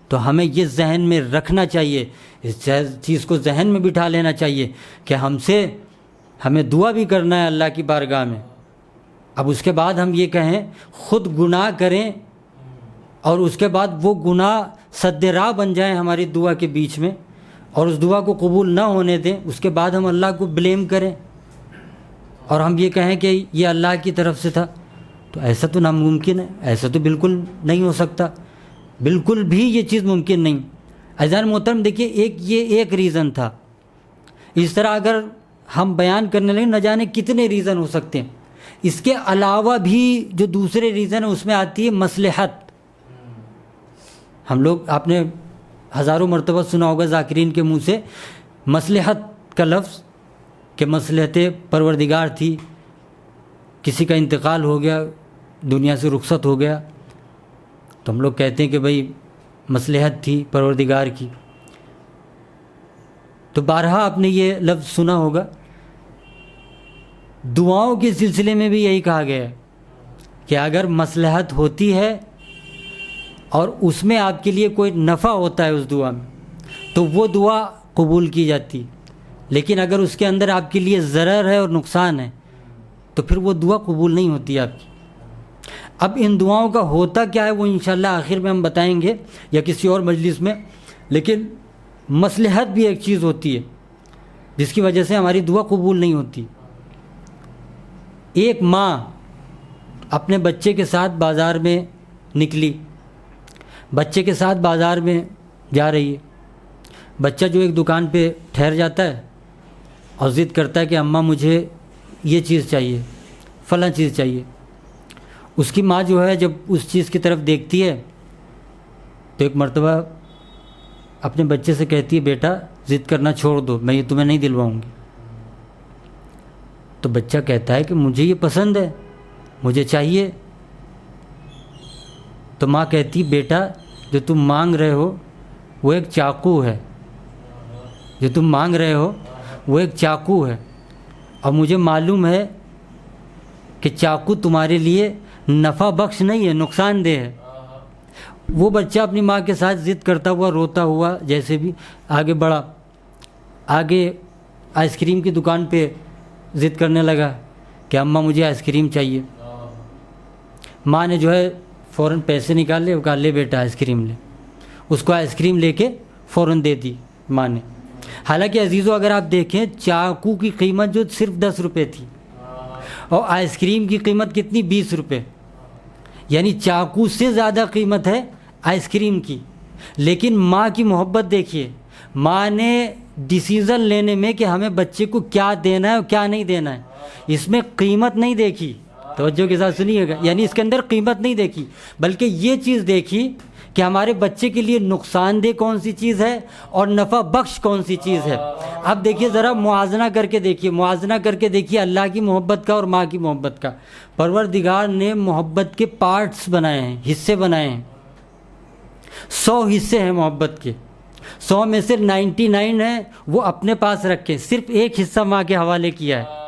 تو ہمیں یہ ذہن میں رکھنا چاہیے، اس چیز کو ذہن میں بٹھا لینا چاہیے کہ ہمیں دعا بھی کرنا ہے اللہ کی بارگاہ میں۔ اب اس کے بعد ہم یہ کہیں خود گناہ کریں اور اس کے بعد وہ گناہ سد راہ بن جائیں ہماری دعا کے بیچ میں اور اس دعا کو قبول نہ ہونے دیں، اس کے بعد ہم اللہ کو بلیم کریں اور ہم یہ کہیں کہ یہ اللہ کی طرف سے تھا، تو ایسا تو ناممکن ہے، ایسا تو بالکل نہیں ہو سکتا، بالکل بھی یہ چیز ممکن نہیں۔ عزیزان محترم دیکھیے، یہ ایک ریزن تھا، اس طرح اگر ہم بیان کرنے لگیں نہ جانے کتنے ریزن ہو سکتے ہیں۔ اس کے علاوہ بھی جو دوسرے ریزن ہے اس میں آتی ہے مصلحت۔ ہم لوگ آپ نے ہزاروں مرتبہ سنا ہوگا ذاکرین کے منہ سے مصلحت کا لفظ، کہ مصلحت پروردگار تھی، کسی کا انتقال ہو گیا، دنیا سے رخصت ہو گیا، تو ہم لوگ کہتے ہیں کہ بھئی مصلحت تھی پروردگار کی۔ تو بارہا آپ نے یہ لفظ سنا ہوگا۔ دعاؤں کے سلسلے میں بھی یہی کہا گیا ہے کہ اگر مصلحت ہوتی ہے اور اس میں آپ کے لیے کوئی نفع ہوتا ہے اس دعا میں تو وہ دعا قبول کی جاتی، لیکن اگر اس کے اندر آپ کے لیے ضرر ہے اور نقصان ہے تو پھر وہ دعا قبول نہیں ہوتی آپ کی۔ اب ان دعاؤں کا ہوتا کیا ہے وہ انشاءاللہ آخر میں ہم بتائیں گے یا کسی اور مجلس میں، لیکن مصلحت بھی ایک چیز ہوتی ہے جس کی وجہ سے ہماری دعا قبول نہیں ہوتی۔ ایک ماں اپنے بچے کے ساتھ بازار میں نکلی، بچے کے ساتھ بازار میں جا رہی ہے، بچہ جو ایک دکان پہ ٹھہر جاتا ہے اور ضد کرتا ہے کہ اماں مجھے یہ چیز چاہیے، فلاں چیز چاہیے۔ اس کی ماں جو ہے جب اس چیز کی طرف دیکھتی ہے تو ایک مرتبہ اپنے بچے سے کہتی ہے بیٹا ضد کرنا چھوڑ دو، میں یہ تمہیں نہیں دلواؤں گی۔ تو بچہ کہتا ہے کہ مجھے یہ پسند ہے، مجھے چاہیے۔ تو ماں کہتی بیٹا جو تم مانگ رہے ہو وہ ایک چاقو ہے، جو تم مانگ رہے ہو وہ ایک چاقو ہے، اور مجھے معلوم ہے کہ چاقو تمہارے لیے نفع بخش نہیں ہے، نقصان دہ ہے۔ وہ بچہ اپنی ماں کے ساتھ ضد کرتا ہوا روتا ہوا جیسے بھی آگے بڑھا، آگے آئس کریم کی دکان پہ ضد کرنے لگا کہ اماں مجھے آئس کریم چاہیے۔ ماں نے جو ہے فوراً پیسے نکالے، وہ کہا لے بیٹا آئس کریم لے، اس کو آئس کریم لے کے فوراً دے دی ماں نے۔ حالانکہ عزیزو اگر آپ دیکھیں چاقو کی قیمت جو صرف 10 روپے تھی اور آئس کریم کی قیمت کتنی 20 روپے، یعنی چاقو سے زیادہ قیمت ہے آئس کریم کی۔ لیکن ماں کی محبت دیکھیے، ماں نے ڈیسیزن لینے میں کہ ہمیں بچے کو کیا دینا ہے اور کیا نہیں دینا ہے، اس میں قیمت نہیں دیکھی، توجہ کے ساتھ سنیے گا، یعنی اس کے اندر قیمت نہیں دیکھی، بلکہ یہ چیز دیکھی کہ ہمارے بچے کے لیے نقصان دہ کون سی چیز ہے اور نفع بخش کون سی چیز ہے۔ اب دیکھیے ذرا موازنہ کر کے دیکھیے اللہ کی محبت کا اور ماں کی محبت کا۔ پروردگار نے محبت کے پارٹس بنائے ہیں، حصے بنائے ہیں، 100 حصے ہیں محبت کے، 100 میں سے 99 ہیں وہ اپنے پاس رکھے، صرف ایک حصہ ماں کے حوالے کیا ہے،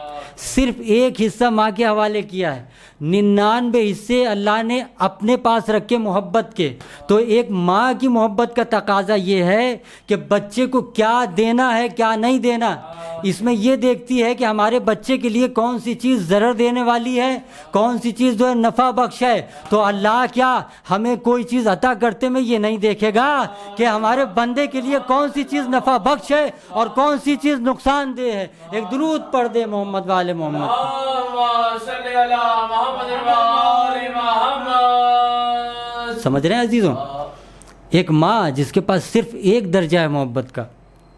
صرف ایک حصہ ماں کے حوالے کیا ہے، 99 حصے اللہ نے اپنے پاس رکھے محبت کے۔ تو ایک ماں کی محبت کا تقاضا یہ ہے کہ بچے کو کیا دینا ہے کیا نہیں دینا، اس میں یہ دیکھتی ہے کہ ہمارے بچے کے لیے کون سی چیز ضرر دینے والی ہے، کون سی چیز جو ہے نفع بخش ہے۔ تو اللہ کیا ہمیں کوئی چیز عطا کرتے میں یہ نہیں دیکھے گا کہ ہمارے بندے کے لیے کون سی چیز نفع بخش ہے اور کون سی چیز نقصان دہ ہے۔ ایک درود پڑھ دے محمد والے محمد۔ سمجھ رہے ہیں عزیزوں؟ ایک ماں جس کے پاس صرف ایک درجہ ہے محبت کا،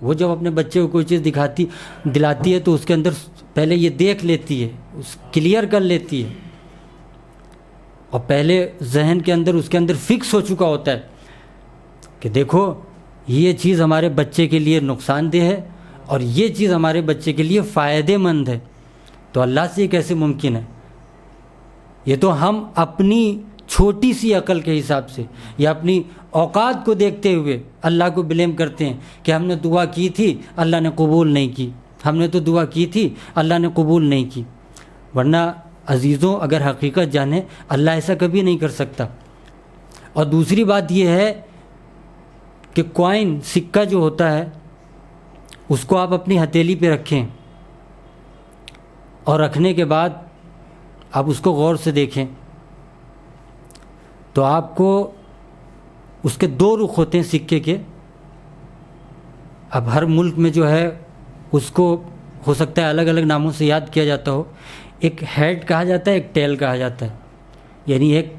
وہ جب اپنے بچے کو کوئی چیز دلاتی ہے تو اس کے اندر پہلے یہ دیکھ لیتی ہے، کلیئر کر لیتی ہے، اور پہلے ذہن کے اندر اس کے اندر فکس ہو چکا ہوتا ہے کہ دیکھو یہ چیز ہمارے بچے کے لیے نقصان دہ ہے اور یہ چیز ہمارے بچے کے لیے فائدے مند ہے۔ تو اللہ سے یہ کیسے ممکن ہے؟ یہ تو ہم اپنی چھوٹی سی عقل کے حساب سے یا اپنی اوقات کو دیکھتے ہوئے اللہ کو بلیم کرتے ہیں کہ ہم نے دعا کی تھی اللہ نے قبول نہیں کی، ہم نے تو دعا کی تھی اللہ نے قبول نہیں کی. ورنہ عزیزوں اگر حقیقت جانیں اللہ ایسا کبھی نہیں کر سکتا. اور دوسری بات یہ ہے کہ کوائن سکہ جو ہوتا ہے اس کو آپ اپنی ہتھیلی پہ رکھیں اور رکھنے کے بعد آپ اس کو غور سے دیکھیں تو آپ کو اس کے دو رخ ہوتے ہیں سکے کے. اب ہر ملک میں جو ہے اس کو ہو سکتا ہے الگ الگ ناموں سے یاد کیا جاتا ہو. ایک ہیڈ کہا جاتا ہے, ایک ٹیل کہا جاتا ہے, یعنی ایک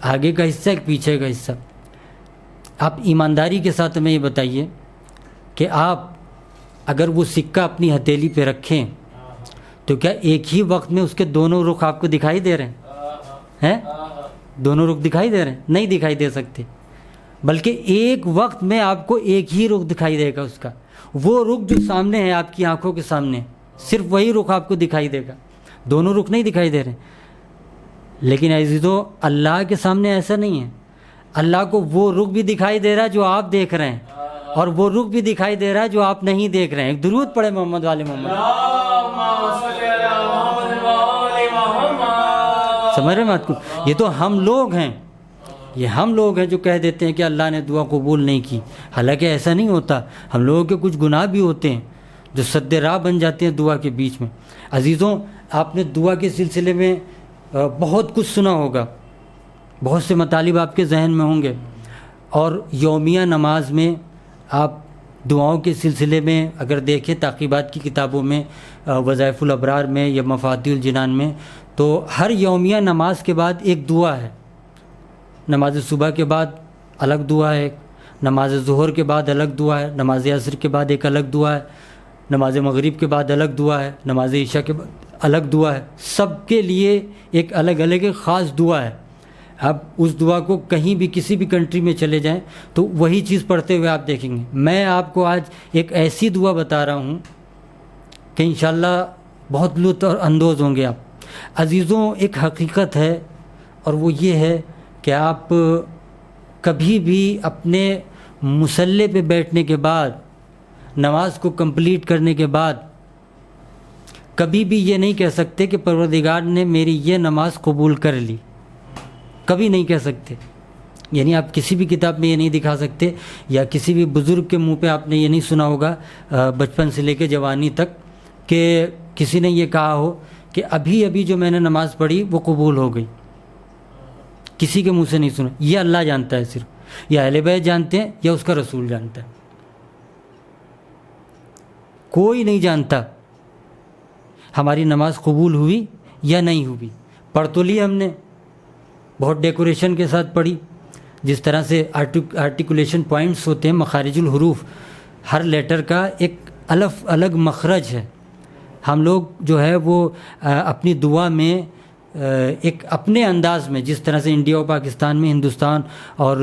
آگے کا حصہ ایک پیچھے کا حصہ. آپ ایمانداری کے ساتھ ہمیں یہ بتائیے کہ آپ اگر وہ سکہ اپنی ہتھیلی پہ رکھیں تو کیا ایک ہی وقت میں اس کے دونوں رخ آپ کو دکھائی دے رہے ہیں؟ دونوں رخ دکھائی دے رہے ہیں؟ نہیں دکھائی دے سکتے. بلکہ ایک وقت میں آپ کو ایک ہی رخ دکھائی دے گا اس کا. وہ رخ جو سامنے ہے آپ کی آنکھوں کے سامنے, صرف وہی رخ آپ کو دکھائی دے گا, دونوں رخ نہیں دکھائی دے رہے. لیکن عزیزو اللہ کے سامنے ایسا نہیں ہے. اللہ کو وہ رخ بھی دکھائی دے رہا ہے جو آپ دیکھ رہے ہیں, اور وہ رخ بھی دکھائی دے رہا ہے جو آپ نہیں دیکھ رہے ہیں. ایک درود پڑھے محمد والے محمد. سمجھ رہے بات کو؟ یہ تو ہم لوگ ہیں, یہ ہم لوگ ہیں جو کہہ دیتے ہیں کہ اللہ نے دعا قبول نہیں کی. حالانکہ ایسا نہیں ہوتا. ہم لوگوں کے کچھ گناہ بھی ہوتے ہیں جو سد راہ بن جاتے ہیں دعا کے بیچ میں. عزیزوں آپ نے دعا کے سلسلے میں بہت کچھ سنا ہوگا, بہت سے مطالب آپ کے ذہن میں ہوں گے. اور یومیہ نماز میں آپ دعاؤں کے سلسلے میں اگر دیکھیں تعقیبات کی کتابوں میں, وظائف الابرار میں یا مفاتیح الجنان میں, تو ہر یومیہ نماز کے بعد ایک دعا ہے. نماز صبح کے بعد الگ دعا ہے, نماز ظہر کے بعد الگ دعا ہے, نماز عصر کے بعد ایک الگ دعا ہے, نماز مغرب کے بعد الگ دعا ہے, نماز عشاء کے بعد الگ دعا ہے. سب کے لیے ایک الگ الگ ایک خاص دعا ہے. اب اس دعا کو کہیں بھی کسی بھی کنٹری میں چلے جائیں تو وہی چیز پڑھتے ہوئے آپ دیکھیں گے. میں آپ کو آج ایک ایسی دعا بتا رہا ہوں کہ انشاءاللہ بہت لطف اندوز ہوں گے آپ. عزیزوں ایک حقیقت ہے اور وہ یہ ہے کہ آپ کبھی بھی اپنے مصلی پہ بیٹھنے کے بعد, نماز کو کمپلیٹ کرنے کے بعد کبھی بھی یہ نہیں کہہ سکتے کہ پروردگار نے میری یہ نماز قبول کر لی. کبھی نہیں کہہ سکتے. یعنی آپ کسی بھی کتاب میں یہ نہیں دکھا سکتے, یا کسی بھی بزرگ کے منہ پہ آپ نے یہ نہیں سنا ہوگا بچپن سے لے کے جوانی تک کہ کسی نے یہ کہا ہو کہ ابھی ابھی جو میں نے نماز پڑھی وہ قبول ہو گئی. کسی کے منہ سے نہیں سنا. یہ اللہ جانتا ہے صرف, یا اہل بیت جانتے ہیں یا اس کا رسول جانتا ہے. کوئی نہیں جانتا ہماری نماز قبول ہوئی یا نہیں ہوئی. پڑھ تو لی ہم نے, بہت ڈیکوریشن کے ساتھ پڑھی, جس طرح سے آرٹیکولیشن پوائنٹس ہوتے ہیں, مخارج الحروف, ہر لیٹر کا ایک الگ مخرج ہے. ہم لوگ جو ہے وہ اپنی دعا میں ایک اپنے انداز میں, جس طرح سے انڈیا اور پاکستان میں, ہندوستان اور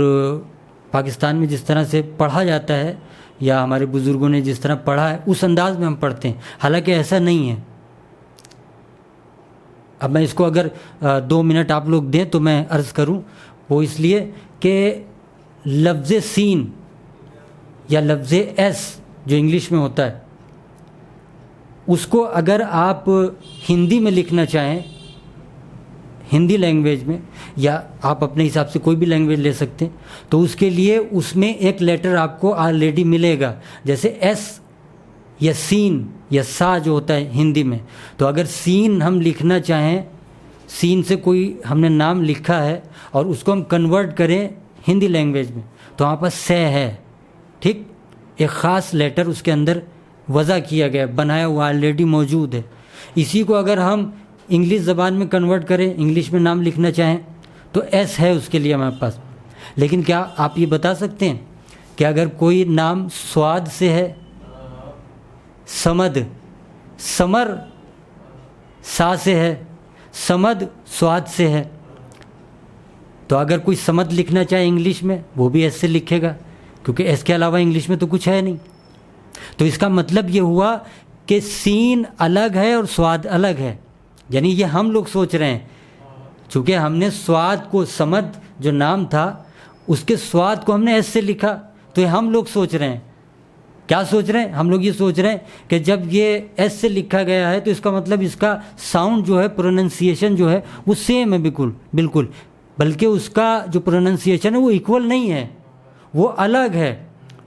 پاکستان میں جس طرح سے پڑھا جاتا ہے, یا ہمارے بزرگوں نے جس طرح پڑھا ہے اس انداز میں ہم پڑھتے ہیں. حالانکہ ایسا نہیں ہے. اب میں اس کو اگر 2 منٹ آپ لوگ دیں تو میں عرض کروں, وہ اس لیے کہ لفظ سین یا لفظ ایس جو انگلش میں ہوتا ہے, اس کو اگر آپ ہندی میں لکھنا چاہیں, ہندی لینگویج میں, یا آپ اپنے حساب سے کوئی بھی لینگویج لے سکتے ہیں, تو اس کے لیے اس میں ایک لیٹر آپ کو آلریڈی ملے گا. جیسے ایس یا سین یا سا جو ہوتا ہے ہندی میں, تو اگر سین ہم لکھنا چاہیں, سین سے کوئی ہم نے نام لکھا ہے اور اس کو ہم کنورٹ کریں ہندی لینگویج میں, تو وہاں پر سے ہے. ٹھیک, ایک خاص لیٹر اس کے اندر وضع کیا گیا, بنایا ہوا آلریڈی موجود ہے. اسی کو اگر ہم انگلش زبان میں کنورٹ کریں, انگلش میں نام لکھنا چاہیں, تو ایس ہے اس کے لیے ہمارے پاس. لیکن کیا آپ یہ بتا سکتے ہیں کہ اگر کوئی نام سواد سے ہے, سمد, سمر سا سے ہے, سمد سواد سے ہے, تو اگر کوئی سمد لکھنا چاہے انگلش میں, وہ بھی ایس سے لکھے گا, کیونکہ ایس کے علاوہ انگلش میں تو کچھ ہے نہیں. تو اس کا مطلب یہ ہوا کہ سین الگ ہے اور سواد الگ ہے. یعنی یہ ہم لوگ سوچ رہے ہیں, چونکہ ہم نے سواد کو, سمد جو نام تھا اس کے سواد کو ہم نے ایس سے لکھا, تو یہ ہم لوگ سوچ رہے ہیں کیا سوچ رہے ہیں ہم لوگ؟ یہ سوچ رہے ہیں کہ جب یہ ایس سے لکھا گیا ہے تو اس کا مطلب اس کا ساؤنڈ جو ہے، پروننسیشن جو ہے وہ سیم ہے بالکل، بلکہ اس کا جو پروننسیشن ہے وہ ایکول نہیں ہے، وہ الگ ہے۔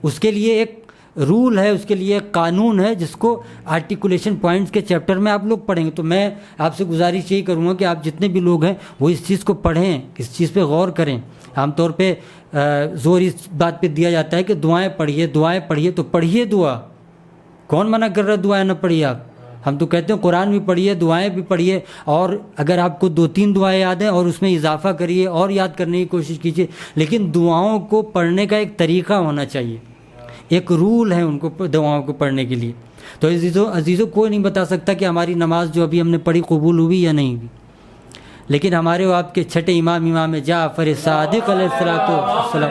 اس کے لیے ایک رول ہے، اس کے لیے ایک قانون ہے، جس کو آرٹیکولیشن پوائنٹس کے چیپٹر میں آپ لوگ پڑھیں گے۔ تو میں آپ سے گزارش یہی کروں گا کہ آپ جتنے بھی لوگ ہیں وہ اس چیز کو پڑھیں، اس چیز پہ غور کریں۔ عام طور پہ زور اس بات پہ دیا جاتا ہے کہ دعائیں پڑھیے، تو پڑھیے دعا، کون منع کر رہا ہے دعائیں نہ پڑھیے آپ؟ ہم تو کہتے ہیں قرآن بھی پڑھیے، دعائیں بھی پڑھیے، اور اگر آپ کو 2-3 دعائیں یاد ہیں اور اس میں اضافہ کریے اور یاد کرنے کی کوشش کیجیے، لیکن دعاؤں کو پڑھنے کا ایک طریقہ ہونا چاہیے، ایک رول ہے ان کو دعاؤں کو پڑھنے کے لیے۔ تو عزیزوں کوئی نہیں بتا سکتا کہ ہماری نماز جو ابھی ہم نے پڑھی قبول ہوئی یا نہیں ہوئی، لیکن ہمارے وہ آپ کے چھٹے امام جعفر صادق علیہ السلام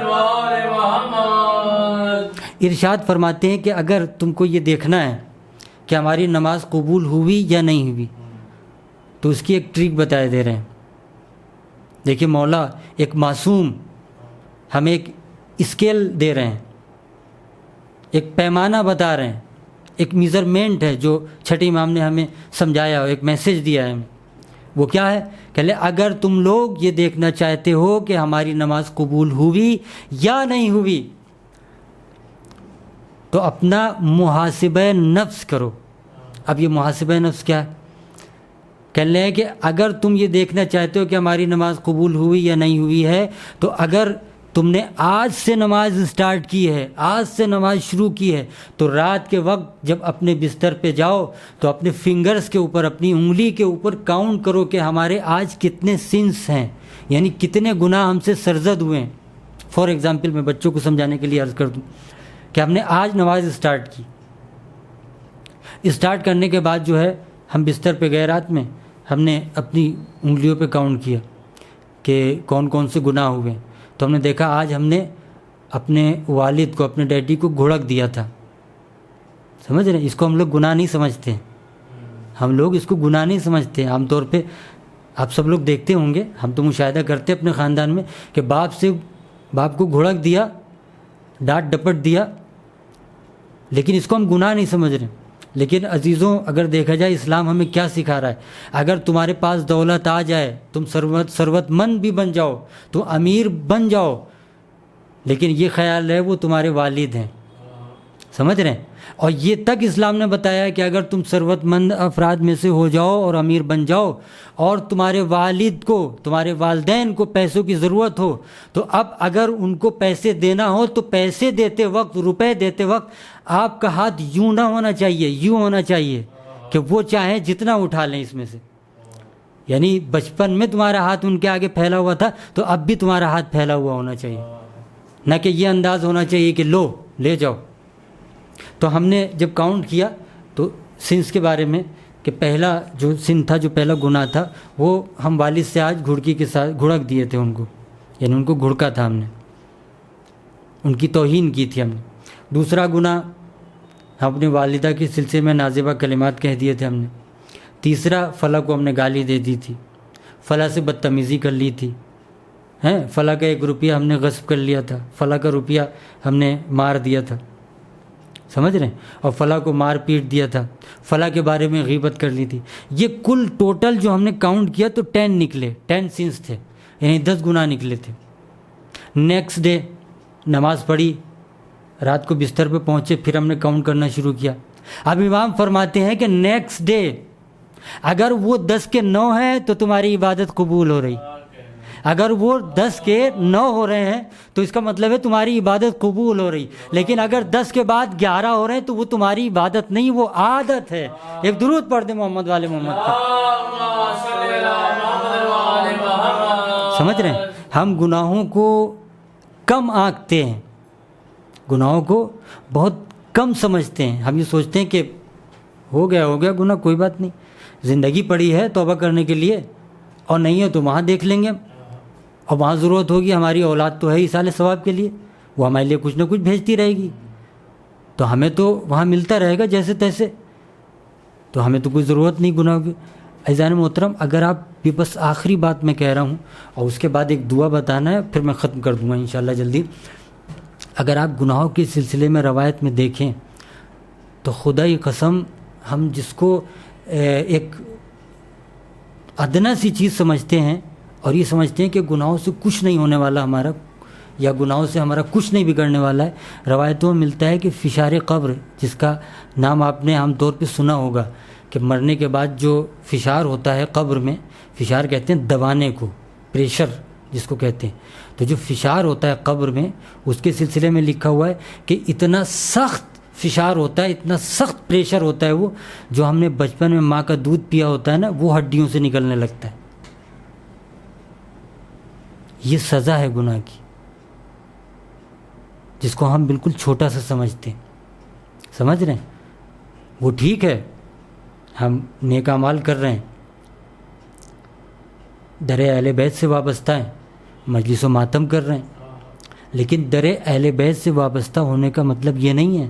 ارشاد فرماتے ہیں کہ اگر تم کو یہ دیکھنا ہے کہ ہماری نماز قبول ہوئی یا نہیں ہوئی تو اس کی ایک ٹرک بتائے دے رہے ہیں۔ دیکھیے مولا ایک معصوم ہمیں ایک اسکیل دے رہے ہیں، ایک پیمانہ بتا رہے ہیں، ایک میزرمنٹ ہے جو چھٹے امام نے ہمیں سمجھایا ہو، ایک میسج دیا ہے ہمیں۔ وہ کیا ہے؟ کہ اگر تم لوگ یہ دیکھنا چاہتے ہو کہ ہماری نماز قبول ہوئی یا نہیں ہوئی تو اپنا محاسبہ نفس کرو۔ اب یہ محاسبہ نفس کیا ہے؟ کہہ لیں کہ اگر تم یہ دیکھنا چاہتے ہو کہ ہماری نماز قبول ہوئی یا نہیں ہوئی ہے تو اگر تم نے آج سے نماز اسٹارٹ کی ہے، آج سے نماز شروع کی ہے، تو رات کے وقت جب اپنے بستر پہ جاؤ تو اپنے فنگرز کے اوپر، اپنی انگلی کے اوپر کاؤنٹ کرو کہ ہمارے آج کتنے سنس ہیں، یعنی کتنے گناہ ہم سے سرزد ہوئے ہیں۔ فار ایگزامپل میں بچوں کو سمجھانے کے لیے عرض کر دوں کہ ہم نے آج نماز اسٹارٹ کی، اسٹارٹ کرنے کے بعد جو ہے ہم بستر پہ گئے، رات میں ہم نے اپنی انگلیوں پہ کاؤنٹ کیا کہ کون کون سے گناہ ہوئے، تو ہم نے دیکھا آج ہم نے اپنے والد کو، اپنے ڈیڈی کو گھڑک دیا تھا۔ سمجھ رہے ہیں؟ اس کو ہم لوگ گناہ نہیں سمجھتے ہیں، ہم لوگ اس کو گناہ نہیں سمجھتے ہیں۔ عام طور پہ آپ سب لوگ دیکھتے ہوں گے، ہم تو مشاہدہ کرتے ہیں اپنے خاندان میں کہ باپ کو گھڑک دیا، ڈانٹ ڈپٹ دیا، لیکن اس کو ہم گناہ نہیں سمجھ رہے۔ لیکن عزیزوں اگر دیکھا جائے اسلام ہمیں کیا سکھا رہا ہے؟ اگر تمہارے پاس دولت آ جائے، تم ثروت مند بھی بن جاؤ، تو امیر بن جاؤ، لیکن یہ خیال ہے وہ تمہارے والد ہیں۔ سمجھ رہے ہیں؟ اور یہ تک اسلام نے بتایا کہ اگر تم ثروت مند افراد میں سے ہو جاؤ اور امیر بن جاؤ اور تمہارے والد کو، تمہارے والدین کو پیسوں کی ضرورت ہو، تو اب اگر ان کو پیسے دینا ہو تو پیسے دیتے وقت، روپے دیتے وقت آپ کا ہاتھ یوں نہ ہونا چاہیے، یوں ہونا چاہیے کہ وہ چاہیں جتنا اٹھا لیں اس میں سے۔ یعنی بچپن میں تمہارا ہاتھ ان کے آگے پھیلا ہوا تھا تو اب بھی تمہارا ہاتھ پھیلا ہوا ہونا چاہیے، نہ کہ یہ انداز ہونا چاہیے کہ لو لے جاؤ۔ تو ہم نے جب کاؤنٹ کیا تو سنس کے بارے میں کہ پہلا جو سن تھا، جو پہلا گناہ تھا، وہ ہم والد سے آج گھڑکی کے ساتھ گھڑک دیے تھے ان کو، یعنی ان کو گھڑکا تھا ہم نے، ان کی توہین کی تھی ہم نے۔ دوسرا گناہ ہم اپنے والدہ کے سلسلے میں نازیبہ کلمات کہہ دیے تھے ہم نے۔ تیسرا فلاں کو ہم نے گالی دے دی تھی، فلاں سے بدتمیزی کر لی تھی، فلاں کا 1 روپیہ ہم نے غصب کر لیا تھا، فلاں کا روپیہ ہم نے مار دیا تھا، سمجھ رہے ہیں، اور فلاں کو مار پیٹ دیا تھا، فلاں کے بارے میں غیبت کر لی تھی۔ یہ کل ٹوٹل جو ہم نے کاؤنٹ کیا تو 10 نکلے، 10 سینس تھے، یعنی 10 گناہ نکلے تھے۔ نیکسٹ ڈے نماز پڑھی، رات کو بستر پہ پہنچے، پھر ہم نے کاؤنٹ کرنا شروع کیا۔ اب امام فرماتے ہیں کہ نیکسٹ ڈے اگر وہ 10 کے 9 ہیں تو تمہاری عبادت قبول ہو رہی، اگر وہ 10 کے 9 ہو رہے ہیں تو اس کا مطلب ہے تمہاری عبادت قبول ہو رہی، لیکن اگر 10 کے بعد 11 ہو رہے ہیں تو وہ تمہاری عبادت نہیں، وہ عادت ہے۔ ایک درود پڑھ دیں محمد والے محمد پر۔ سمجھ رہے ہیں؟ ہم گناہوں کو کم آنکتے ہیں، گناہوں کو بہت کم سمجھتے ہیں۔ ہم یہ سوچتے ہیں کہ ہو گیا گناہ، کوئی بات نہیں، زندگی پڑی ہے توبہ کرنے کے لیے، اور نہیں ہے تو وہاں دیکھ لیں گے، اور وہاں ضرورت ہوگی، ہماری اولاد تو ہے ایصال ثواب کے لیے، وہ ہمارے لیے کچھ نہ کچھ بھیجتی رہے گی، تو ہمیں تو وہاں ملتا رہے گا جیسے تیسے، تو ہمیں تو کوئی ضرورت نہیں گناہ کی۔ عزیزان محترم، اگر آپ بھی بس آخری بات میں کہہ رہا ہوں اور اس کے بعد ایک دعا بتانا ہے، پھر میں ختم کر دوں گا انشاءاللہ جلدی۔ اگر آپ گناہوں کے سلسلے میں روایت میں دیکھیں تو خدا کی قسم ہم جس کو ایک ادنا سی چیز سمجھتے ہیں اور یہ سمجھتے ہیں کہ گناہوں سے کچھ نہیں ہونے والا ہمارا، یا گناہوں سے ہمارا کچھ نہیں بگڑنے والا ہے. روایتوں میں ملتا ہے کہ فشار قبر، جس کا نام آپ نے عام طور پہ سنا ہوگا، کہ مرنے کے بعد جو فشار ہوتا ہے قبر میں، فشار کہتے ہیں دبانے کو، پریشر جس کو کہتے ہیں، تو جو فشار ہوتا ہے قبر میں، اس کے سلسلے میں لکھا ہوا ہے کہ اتنا سخت فشار ہوتا ہے، اتنا سخت پریشر ہوتا ہے وہ، جو ہم نے بچپن میں ماں کا دودھ پیا ہوتا ہے نا، وہ ہڈیوں سے نکلنے لگتا ہے. یہ سزا ہے گناہ کی، جس کو ہم بالکل چھوٹا سا سمجھتے ہیں. سمجھ رہے ہیں؟ وہ ٹھیک ہے، ہم نیک اعمال کر رہے ہیں، در اہل بیت سے وابستہ ہیں، مجلس و ماتم کر رہے ہیں، لیکن در اہل بیت سے وابستہ ہونے کا مطلب یہ نہیں ہے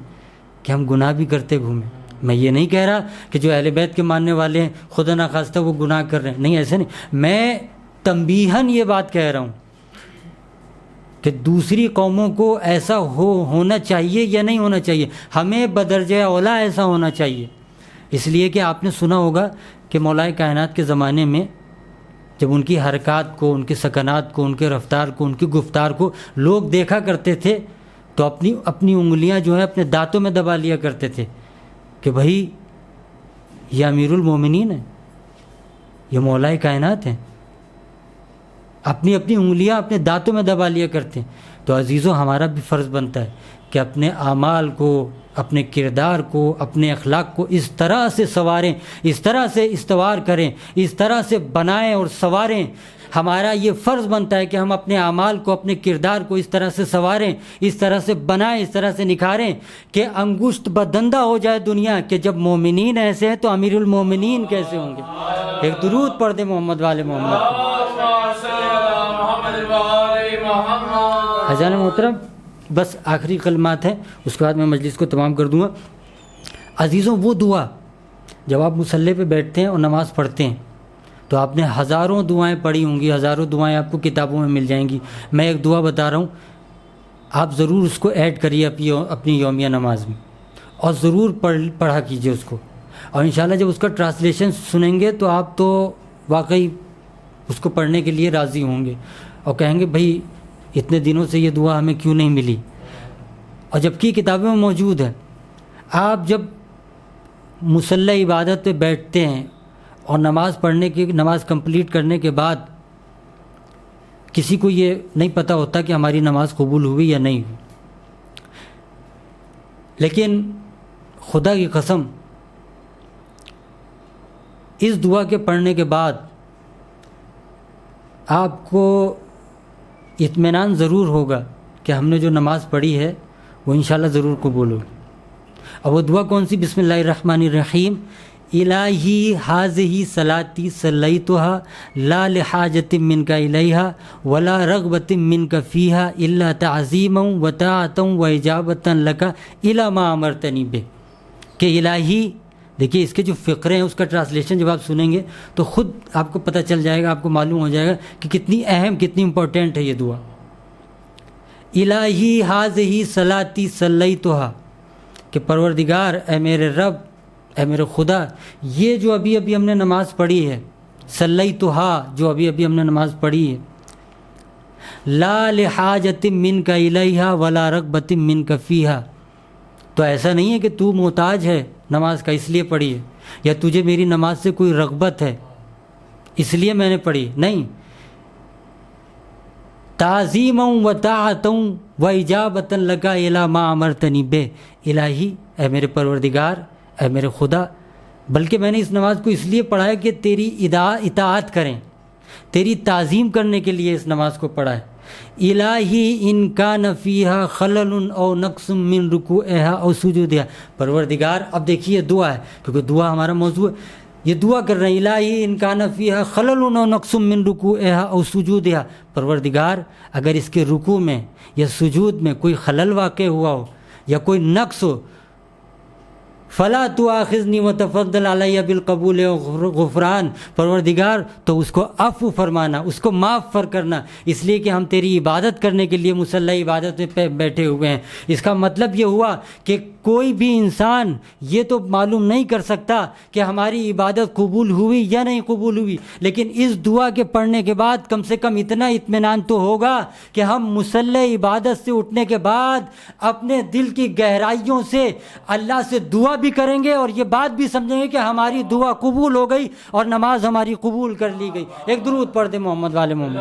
کہ ہم گناہ بھی کرتے گھومیں. میں یہ نہیں کہہ رہا کہ جو اہل بیت کے ماننے والے ہیں خدا نخواستہ وہ گناہ کر رہے ہیں، نہیں، ایسے نہیں. میں تنبیہاً یہ بات کہہ رہا ہوں کہ دوسری قوموں کو ایسا ہونا چاہیے یا نہیں ہونا چاہیے، ہمیں بدرجہ اولا ایسا ہونا چاہیے. اس لیے کہ آپ نے سنا ہوگا کہ مولا کائنات کے زمانے میں جب ان کی حرکات کو، ان کے سکنات کو، ان کے رفتار کو، ان کی گفتار کو لوگ دیکھا کرتے تھے تو اپنی انگلیاں جو ہیں اپنے دانتوں میں دبا لیا کرتے تھے کہ بھائی یہ امیر المومنین ہے، یہ مولا کائنات ہیں. اپنی انگلیاں اپنے دانتوں میں دبا لیا کرتے ہیں. تو عزیزوں، ہمارا بھی فرض بنتا ہے کہ اپنے اعمال کو، اپنے کردار کو، اپنے اخلاق کو اس طرح سے سنواریں، اس طرح سے استوار کریں، اس طرح سے بنائیں اور سنواریں. ہمارا یہ فرض بنتا ہے کہ ہم اپنے اعمال کو، اپنے کردار کو اس طرح سے سنواریں، اس طرح سے بنائیں، اس طرح سے نکھاریں کہ انگشت بدندہ ہو جائے دنیا کہ جب مومنین ایسے ہیں تو امیر المومنین کیسے ہوں گے. ایک درود پڑھ دیں محمد والے محمد. حضرات محترم، بس آخری کلمات ہیں، اس کے بعد میں مجلس کو تمام کر دوں گا. عزیزوں، وہ دعا جب آپ مصلی پہ بیٹھتے ہیں اور نماز پڑھتے ہیں تو آپ نے ہزاروں دعائیں پڑھی ہوں گی، ہزاروں دعائیں آپ کو کتابوں میں مل جائیں گی. میں ایک دعا بتا رہا ہوں، آپ ضرور اس کو ایڈ کریے اپنی یومیہ نماز میں، اور ضرور پڑھا کیجیے اس کو. اور انشاءاللہ جب اس کا ٹرانسلیشن سنیں گے تو آپ تو واقعی اس کو پڑھنے کے لیے راضی ہوں گے اور کہیں گے بھائی اتنے دنوں سے یہ دعا ہمیں کیوں نہیں ملی. اور جبکہ کتابوں میں موجود ہے. آپ جب مصلی عبادت پہ بیٹھتے ہیں اور نماز کمپلیٹ کرنے کے بعد کسی کو یہ نہیں پتہ ہوتا کہ ہماری نماز قبول ہوئی یا نہیں ہوئی، لیکن خدا کی قسم اس دعا کے پڑھنے کے بعد آپ کو اطمینان ضرور ہوگا کہ ہم نے جو نماز پڑھی ہے وہ انشاءاللہ ضرور قبول ہوگی. اور وہ دعا کون سی؟ بسم اللہ الرحمن الرحیم. الہی حاذہی صلاتی صلیتہا لا لحاجت منک الیہا ولا رغبت منک فیہا الا تعظیما وطاعتا واجابتا لک الی ما امرتنی بہ. کہ الہی، دیکھیے اس کے جو فقرے ہیں اس کا ٹرانسلیشن جب آپ سنیں گے تو خود آپ کو پتہ چل جائے گا، آپ کو معلوم ہو جائے گا کہ کتنی اہم، کتنی امپورٹنٹ ہے یہ دعا. الہی حاذہی صلاتی صلیتہا، کہ پروردگار، اے میرے رب، اے میرے خدا، یہ جو ابھی ہم نے نماز پڑھی ہے، صلیتہا، جو ابھی ہم نے نماز پڑھی ہے، لا لحاجت منک الیہا ولا رغبت منک فیہا، تو ایسا نہیں ہے کہ تو محتاج ہے نماز کا اس لیے پڑھی ہے، یا تجھے میری نماز سے کوئی رغبت ہے اس لیے میں نے پڑھی، نہیں. تعظیما وطاعتا واجابتا لک الی ما امرتنی بہ. الہی، اے میرے پروردگار، اے میرے خدا، بلکہ میں نے اس نماز کو اس لیے پڑھا ہے کہ تیری اطاعت کریں، تیری تعظیم کرنے کے لیے اس نماز کو پڑھا ہے. الہی ان کان فیہا خلل او نقص من رکوعہا او سجودہا. پروردگار، اب دیکھیے دعا ہے، کیونکہ دعا ہمارا موضوع ہے، یہ دعا کر رہے ہیں. الہی ان کان فیہا خلل او نقص من رکوعہا او سجودہا. پروردگار، اگر اس کے رکوع میں یا سجود میں کوئی خلل واقع ہوا ہو یا کوئی نقص ہو، فلا تؤاخذنی وتفضل علی بالقبول غفران، پروردگار تو اس کو عفو فرمانا، اس کو معاف فر کرنا، اس لیے کہ ہم تیری عبادت کرنے کے لیے مصلی عبادت میں بیٹھے ہوئے ہیں۔ اس کا مطلب یہ ہوا کہ کوئی بھی انسان یہ تو معلوم نہیں کر سکتا کہ ہماری عبادت قبول ہوئی یا نہیں قبول ہوئی، لیکن اس دعا کے پڑھنے کے بعد کم سے کم اتنا اطمینان تو ہوگا کہ ہم مصلی عبادت سے اٹھنے کے بعد اپنے دل کی گہرائیوں سے اللہ سے دعا بھی کریں گے اور یہ بات بھی سمجھیں گے کہ ہماری دعا قبول ہو گئی اور نماز ہماری قبول کر لی گئی۔ ایک درود پڑھ دے محمد والے محمد۔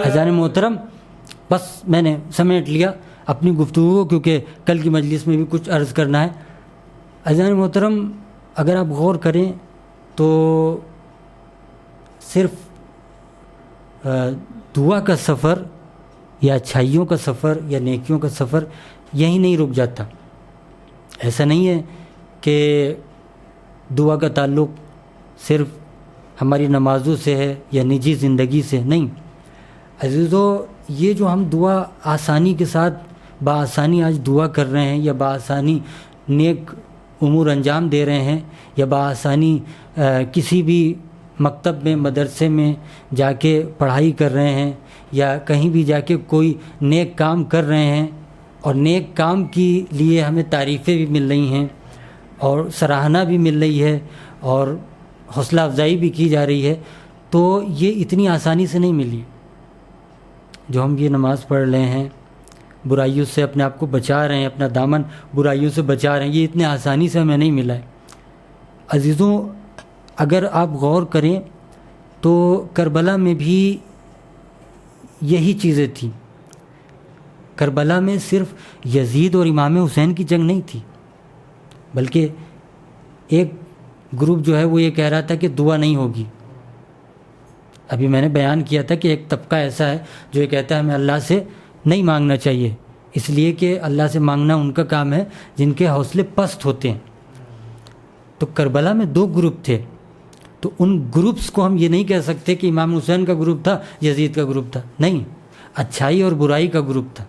اذان محترم، بس میں نے سمیٹ لیا اپنی گفتگو کو، کیونکہ کل کی مجلس میں بھی کچھ عرض کرنا ہے۔ اذان محترم، اگر آپ غور کریں تو صرف دعا کا سفر یا اچھائیوں کا سفر یا نیکیوں کا سفر یہیں نہیں رک جاتا۔ ایسا نہیں ہے کہ دعا کا تعلق صرف ہماری نمازوں سے ہے یا نجی زندگی سے، نہیں عزیزو، یہ جو ہم دعا آسانی کے ساتھ بآسانی آج دعا کر رہے ہیں یا بآسانی نیک امور انجام دے رہے ہیں یا بآسانی کسی بھی مکتب میں مدرسے میں جا کے پڑھائی کر رہے ہیں یا کہیں بھی جا کے کوئی نیک کام کر رہے ہیں اور نیک کام کے لیے ہمیں تعریفیں بھی مل رہی ہیں اور سراہنا بھی مل رہی ہے اور حوصلہ افزائی بھی کی جا رہی ہے، تو یہ اتنی آسانی سے نہیں ملی۔ جو ہم یہ نماز پڑھ رہے ہیں، برائیوں سے اپنے آپ کو بچا رہے ہیں، اپنا دامن برائیوں سے بچا رہے ہیں، یہ اتنے آسانی سے ہمیں نہیں ملا ہے۔ عزیزوں، اگر آپ غور کریں تو کربلا میں بھی یہی چیزیں تھیں۔ کربلا میں صرف یزید اور امام حسین کی جنگ نہیں تھی، بلکہ ایک گروپ جو ہے وہ یہ کہہ رہا تھا کہ دعا نہیں ہوگی۔ ابھی میں نے بیان کیا تھا کہ ایک طبقہ ایسا ہے جو یہ کہتا ہے ہمیں اللہ سے نہیں مانگنا چاہیے، اس لیے کہ اللہ سے مانگنا ان کا کام ہے جن کے حوصلے پست ہوتے ہیں۔ تو کربلا میں دو گروپ تھے، تو ان گروپس کو ہم یہ نہیں کہہ سکتے کہ امام حسین کا گروپ تھا، یزید کا گروپ تھا، نہیں، اچھائی اور برائی کا گروپ تھا،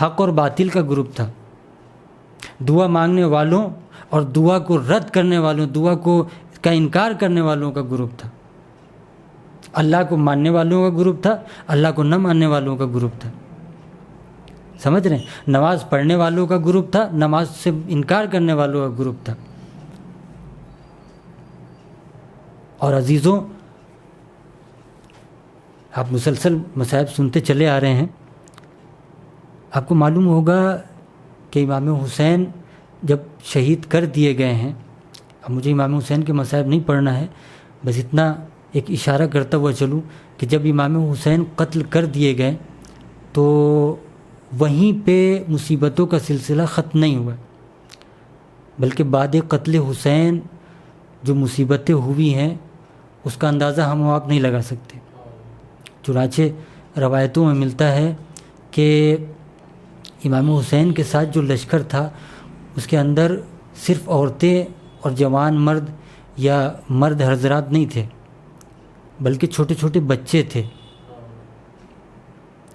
حق اور باطل کا گروپ تھا، دعا مانگنے والوں اور دعا کو رد کرنے والوں، دعا کا انکار کرنے والوں کا گروپ تھا، اللہ کو ماننے والوں کا گروپ تھا، اللہ کو نہ ماننے والوں کا گروپ تھا۔ سمجھ رہے ہیں؟ نماز پڑھنے والوں کا گروپ تھا، نماز سے انکار کرنے والوں کا گروپ تھا۔ اور عزیزوں، آپ مسلسل مصائب سنتے چلے آ رہے ہیں، آپ کو معلوم ہوگا کہ امام حسین جب شہید کر دیے گئے ہیں، اب مجھے امام حسین کے مصائب نہیں پڑھنا ہے، بس اتنا ایک اشارہ کرتا ہوا چلوں کہ جب امام حسین قتل کر دیے گئے تو وہیں پہ مصیبتوں کا سلسلہ ختم نہیں ہوا، بلکہ بعد قتل حسین جو مصیبتیں ہوئی ہیں اس کا اندازہ ہم و آپ نہیں لگا سکتے۔ چنانچہ روایتوں میں ملتا ہے کہ امام حسین کے ساتھ جو لشکر تھا اس کے اندر صرف عورتیں اور جوان مرد یا مرد حضرات نہیں تھے، بلکہ چھوٹے چھوٹے بچے تھے۔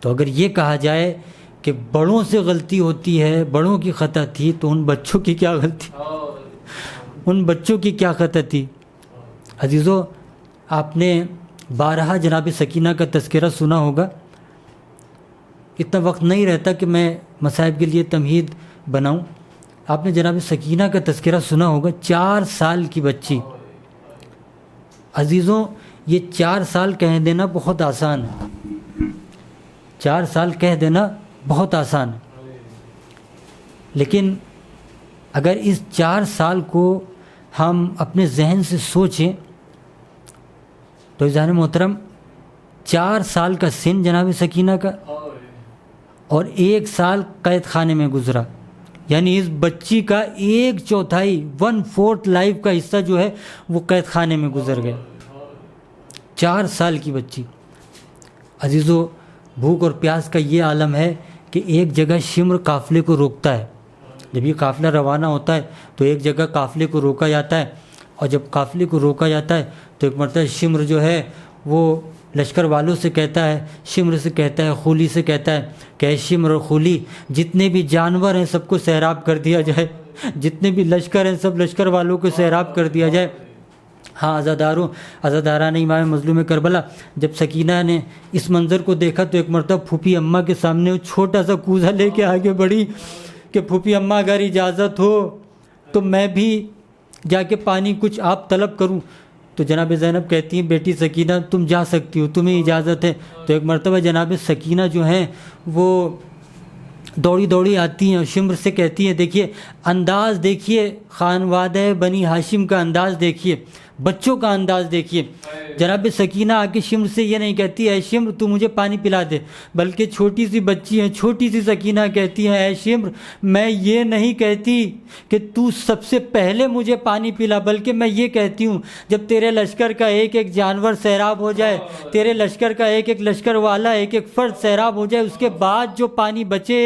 تو اگر یہ کہا جائے کہ بڑوں سے غلطی ہوتی ہے، بڑوں کی خطا تھی، تو ان بچوں کی کیا غلطی، ان بچوں کی کیا خطا تھی؟ عزیزو، آپ نے بارہا جناب سکینہ کا تذکرہ سنا ہوگا۔ اتنا وقت نہیں رہتا کہ میں مصائب کے لیے تمہید بناؤں۔ آپ نے جناب سکینہ کا تذکرہ سنا ہوگا، 4 سال کی بچی۔ عزیزوں، یہ 4 سال کہہ دینا بہت آسان ہے، 4 سال کہہ دینا بہت آسان ہے، لیکن اگر اس 4 سال کو ہم اپنے ذہن سے سوچیں تو عزیزان محترم، 4 سال کا سن جناب سکینہ کا اور 1 سال قید خانے میں گزرا، یعنی اس بچی کا 1/4 1/4 لائف کا حصہ جو ہے وہ قید خانے میں گزر گیا۔ 4 سال کی بچی۔ عزیزو، بھوک اور پیاس کا یہ عالم ہے کہ ایک جگہ شمر قافلے کو روکتا ہے۔ جب یہ قافلہ روانہ ہوتا ہے تو ایک جگہ قافلے کو روکا جاتا ہے، اور جب قافلے کو روکا جاتا ہے تو ایک مرتبہ شمر جو ہے وہ لشکر والوں سے کہتا ہے، شمر سے کہتا ہے، خولی سے کہتا ہے کہ اے شمر اور خولی، جتنے بھی جانور ہیں سب کو سیراب کر دیا جائے، جتنے بھی لشکر ہیں سب لشکر والوں کو سیراب کر دیا جائے۔ ہاں عزاداران امام مظلوم کربلا، جب سکینہ نے اس منظر کو دیکھا تو ایک مرتبہ پھوپھی اماں کے سامنے وہ چھوٹا سا کوزہ لے کے آگے بڑھی کہ پھوپھی اماں اگر اجازت ہو تو میں بھی جا کے پانی کچھ آپ طلب کروں۔ تو جناب زینب کہتی ہیں بیٹی سکینہ تم جا سکتی ہو، تمہیں اجازت ہے۔ تو ایک مرتبہ جناب سکینہ جو ہیں وہ دوڑی دوڑی آتی ہیں اور شمر سے کہتی ہیں دیکھیے انداز دیکھیے، خانوادہ بنی ہاشم کا انداز دیکھیے، بچوں کا انداز دیکھیے۔ جناب سکینہ آ کے شمر سے یہ نہیں کہتی اے شمر تو مجھے پانی پلا دے، بلکہ چھوٹی سی بچی ہیں، چھوٹی سی سکینہ کہتی ہیں اے شمر میں یہ نہیں کہتی کہ تو سب سے پہلے مجھے پانی پلا، بلکہ میں یہ کہتی ہوں جب تیرے لشکر کا ایک ایک جانور سیراب ہو جائے، تیرے لشکر کا ایک ایک لشکر والا ایک ایک فرد سیراب ہو جائے، اس کے بعد جو پانی بچے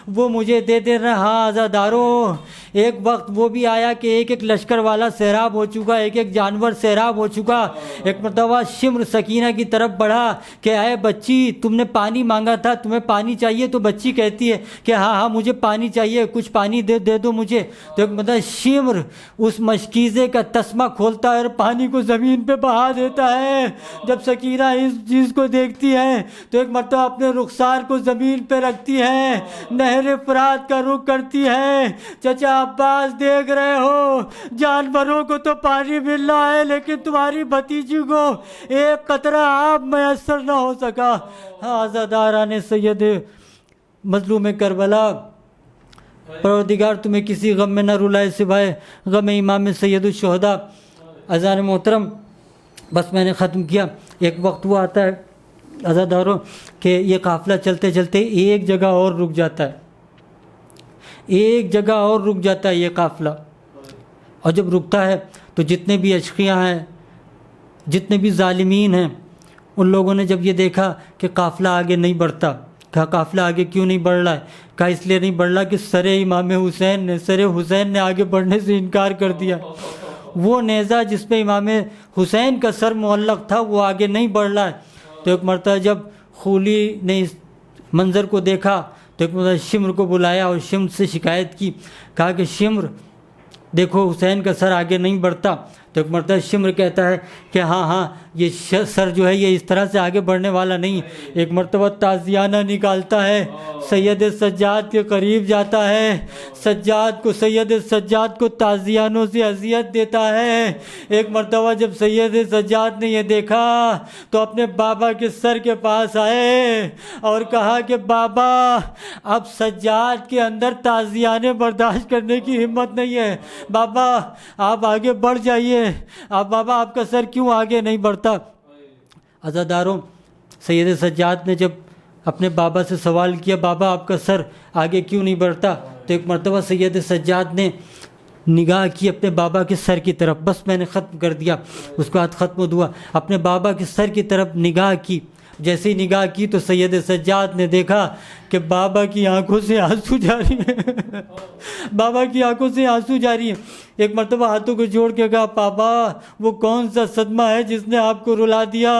وہ مجھے دے دینا۔ ہاں عزاداروں، ایک وقت وہ بھی آیا کہ ایک ایک لشکر والا سیراب ہو چکا، ایک ایک جانور سیراب ہو چکا۔ ایک مرتبہ شمر سکینہ کی طرف بڑھا کہ اے بچی تم نے پانی مانگا تھا، تمہیں پانی چاہیے؟ تو بچی کہتی ہے کہ ہاں مجھے پانی چاہیے، کچھ پانی دے دو مجھے۔ تو ایک مرتبہ شمر اس مشکیزے کا تسمہ کھولتا ہے اور پانی کو زمین پہ بہا دیتا ہے۔ جب سکینہ اس چیز کو دیکھتی ہے تو ایک مرتبہ اپنے رخسار کو زمین پہ رکھتی ہے، نہر فرات کا رخ کرتی ہے۔ چچا عباس دیکھ رہے ہو جانوروں کو تو پانی مل رہا ہے لیکن تمہاری بھتیجی کو ایک قطرہ آب میسر نہ ہو سکا۔ عزاداران سید مظلوم کربلا، پروردگار تمہیں کسی غم میں نہ رلائے سوائے غم امام سید الشہداء۔ اذان محترم، بس میں نے ختم کیا۔ ایک وقت وہ آتا ہے عزاداروں کہ یہ قافلہ چلتے چلتے ایک جگہ اور رک جاتا ہے، ایک جگہ اور رک جاتا ہے یہ قافلہ، اور جب رکتا ہے تو جتنے بھی اشقیاء ہیں، جتنے بھی ظالمین ہیں، ان لوگوں نے جب یہ دیکھا کہ قافلہ آگے نہیں بڑھتا، کہا قافلہ آگے کیوں نہیں بڑھ رہا ہے؟ کہا اس لیے نہیں بڑھ رہا کہ سر امام حسین نے آگے بڑھنے سے انکار کر دیا۔ وہ نیزہ جس پہ امام حسین کا سر معلق تھا وہ آگے نہیں بڑھ رہا ہے۔ تو ایک مرتبہ جب خولی نے اس منظر کو دیکھا تو ایک مرتبہ شمر کو بلایا اور شمر سے شکایت کی، کہا کہ شمر دیکھو حسین کا سر آگے نہیں بڑھتا۔ تو ایک مرتبہ شمر کہتا ہے کہ ہاں یہ سر جو ہے یہ اس طرح سے آگے بڑھنے والا نہیں۔ ایک مرتبہ تازیانہ نکالتا ہے، سید سجاد کے قریب جاتا ہے، سید سجاد کو تازیانوں سے اذیت دیتا ہے۔ ایک مرتبہ جب سید سجاد نے یہ دیکھا تو اپنے بابا کے سر کے پاس آئے اور کہا کہ بابا اب سجاد کے اندر تازیانے برداشت کرنے کی ہمت نہیں ہے، بابا آپ آگے بڑھ جائیے، بابا آپ کا سر کیوں آگے نہیں بڑھتا؟ عزاداروں، سید سجاد نے جب اپنے بابا سے سوال کیا بابا آپ کا سر آگے کیوں نہیں بڑھتا، تو ایک مرتبہ سید سجاد نے نگاہ کی اپنے بابا کے سر کی طرف، بس میں نے ختم کر دیا، اس کے بعد ختم ہوا، اپنے بابا کے سر کی طرف نگاہ کی۔ جیسے ہی نگاہ کی تو سید سجاد نے دیکھا کہ بابا کی آنکھوں سے آنسو جاری ہے، بابا کی آنکھوں سے آنسو جاری ہے۔ ایک مرتبہ ہاتھوں کو جوڑ کے کہا بابا وہ کون سا صدمہ ہے جس نے آپ کو رلا دیا؟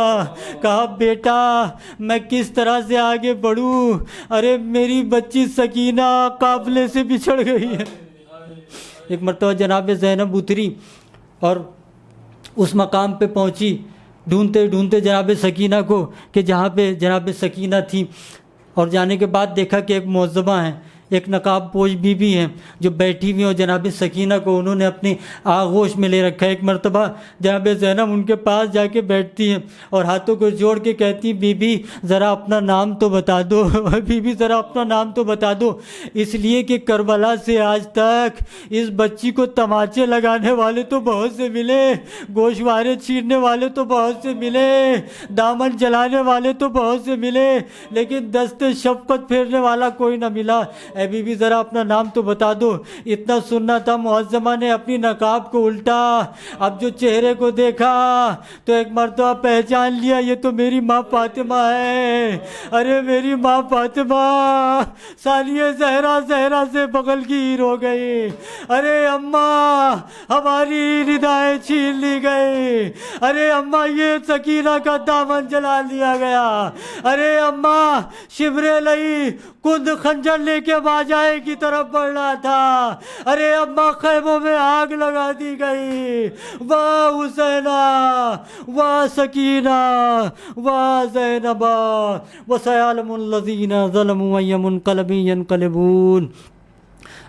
کہا بیٹا میں کس طرح سے آگے بڑھوں، ارے میری بچی سکینہ قافلے سے بچھڑ گئی ہے۔ ایک مرتبہ جناب زینب اتری اور اس مقام پہ پہنچی، ڈھونڈتے ڈھونڈتے جناب سکینہ کو کہ جہاں پہ جناب سکینہ تھی، اور جانے کے بعد دیکھا کہ ایک معذبہ ہیں، ایک نقاب پوش بیوی ہیں جو بیٹھی ہوئی، اور جناب سکینہ کو انہوں نے اپنی آغوش میں لے رکھا ہے۔ ایک مرتبہ جناب زینب ان کے پاس جا کے بیٹھتی ہیں اور ہاتھوں کو جوڑ کے کہتی ہیں بی بی ذرا اپنا نام تو بتا دو، بی بی ذرا اپنا نام تو بتا دو، اس لیے کہ کربلا سے آج تک اس بچی کو تماچے لگانے والے تو بہت سے ملے، گوشوارے چیرنے والے تو بہت سے ملے، دامن جلانے والے تو بہت سے ملے، لیکن دست شفقت پھیرنے والا کوئی نہ ملا۔ اے بی بی ذرا اپنا نام تو بتا دو۔ اتنا سننا تھا، معظمہ نے اپنی نقاب کو الٹا، اب جو چہرے کو دیکھا تو ایک مرتبہ پہچان لیا، یہ تو میری ماں فاطمہ ہے۔ ارے میری ماں فاطمہ ثانیہ زہرا سے بغل گیر ہو گئی۔ ارے اماں ہماری ندائیں چھین لی گئی۔ ارے اماں یہ سکینہ کا دامن جلا لیا گیا۔ ارے اماں شبر لئی کند خنجر لے کے باجائے کی طرف بڑھ رہا تھا۔ ارے اماں خیموں میں آگ لگا دی گئی۔ واہ حسینہ، واہ سکینہ، واہ زینبہ، وسيعلم الذين ظلموا أي منقلب ينقلبون۔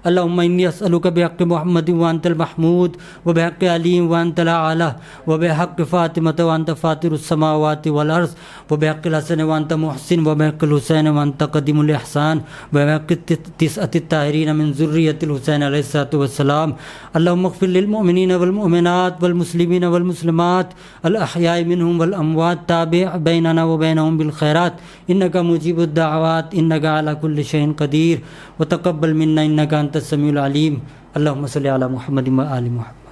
اللهم إني أسألك بحق محمد وأنت المحمود، وبحق علي وأنت الأعلى، وبحق فاطمة وأنت فاطر السماوات والأرض، وبحق الحسن وأنت محسن، وبحق الحسين وأنت قديم الإحسان، وبحق 9 الطاهرين من ذرية الحسين عليه الصلاة والسلام۔ اللهم اغفر للمؤمنين والمؤمنات والمسلمين والمسلمات الأحياء منهم والأموات، تابع بيننا وبينهم بالخيرات، إنك مجيب الدعوات، إنك على كل شيء قدير، وتقبل منا إنك أنت السميع العليم۔ اللهم صل على محمد وآل محمد۔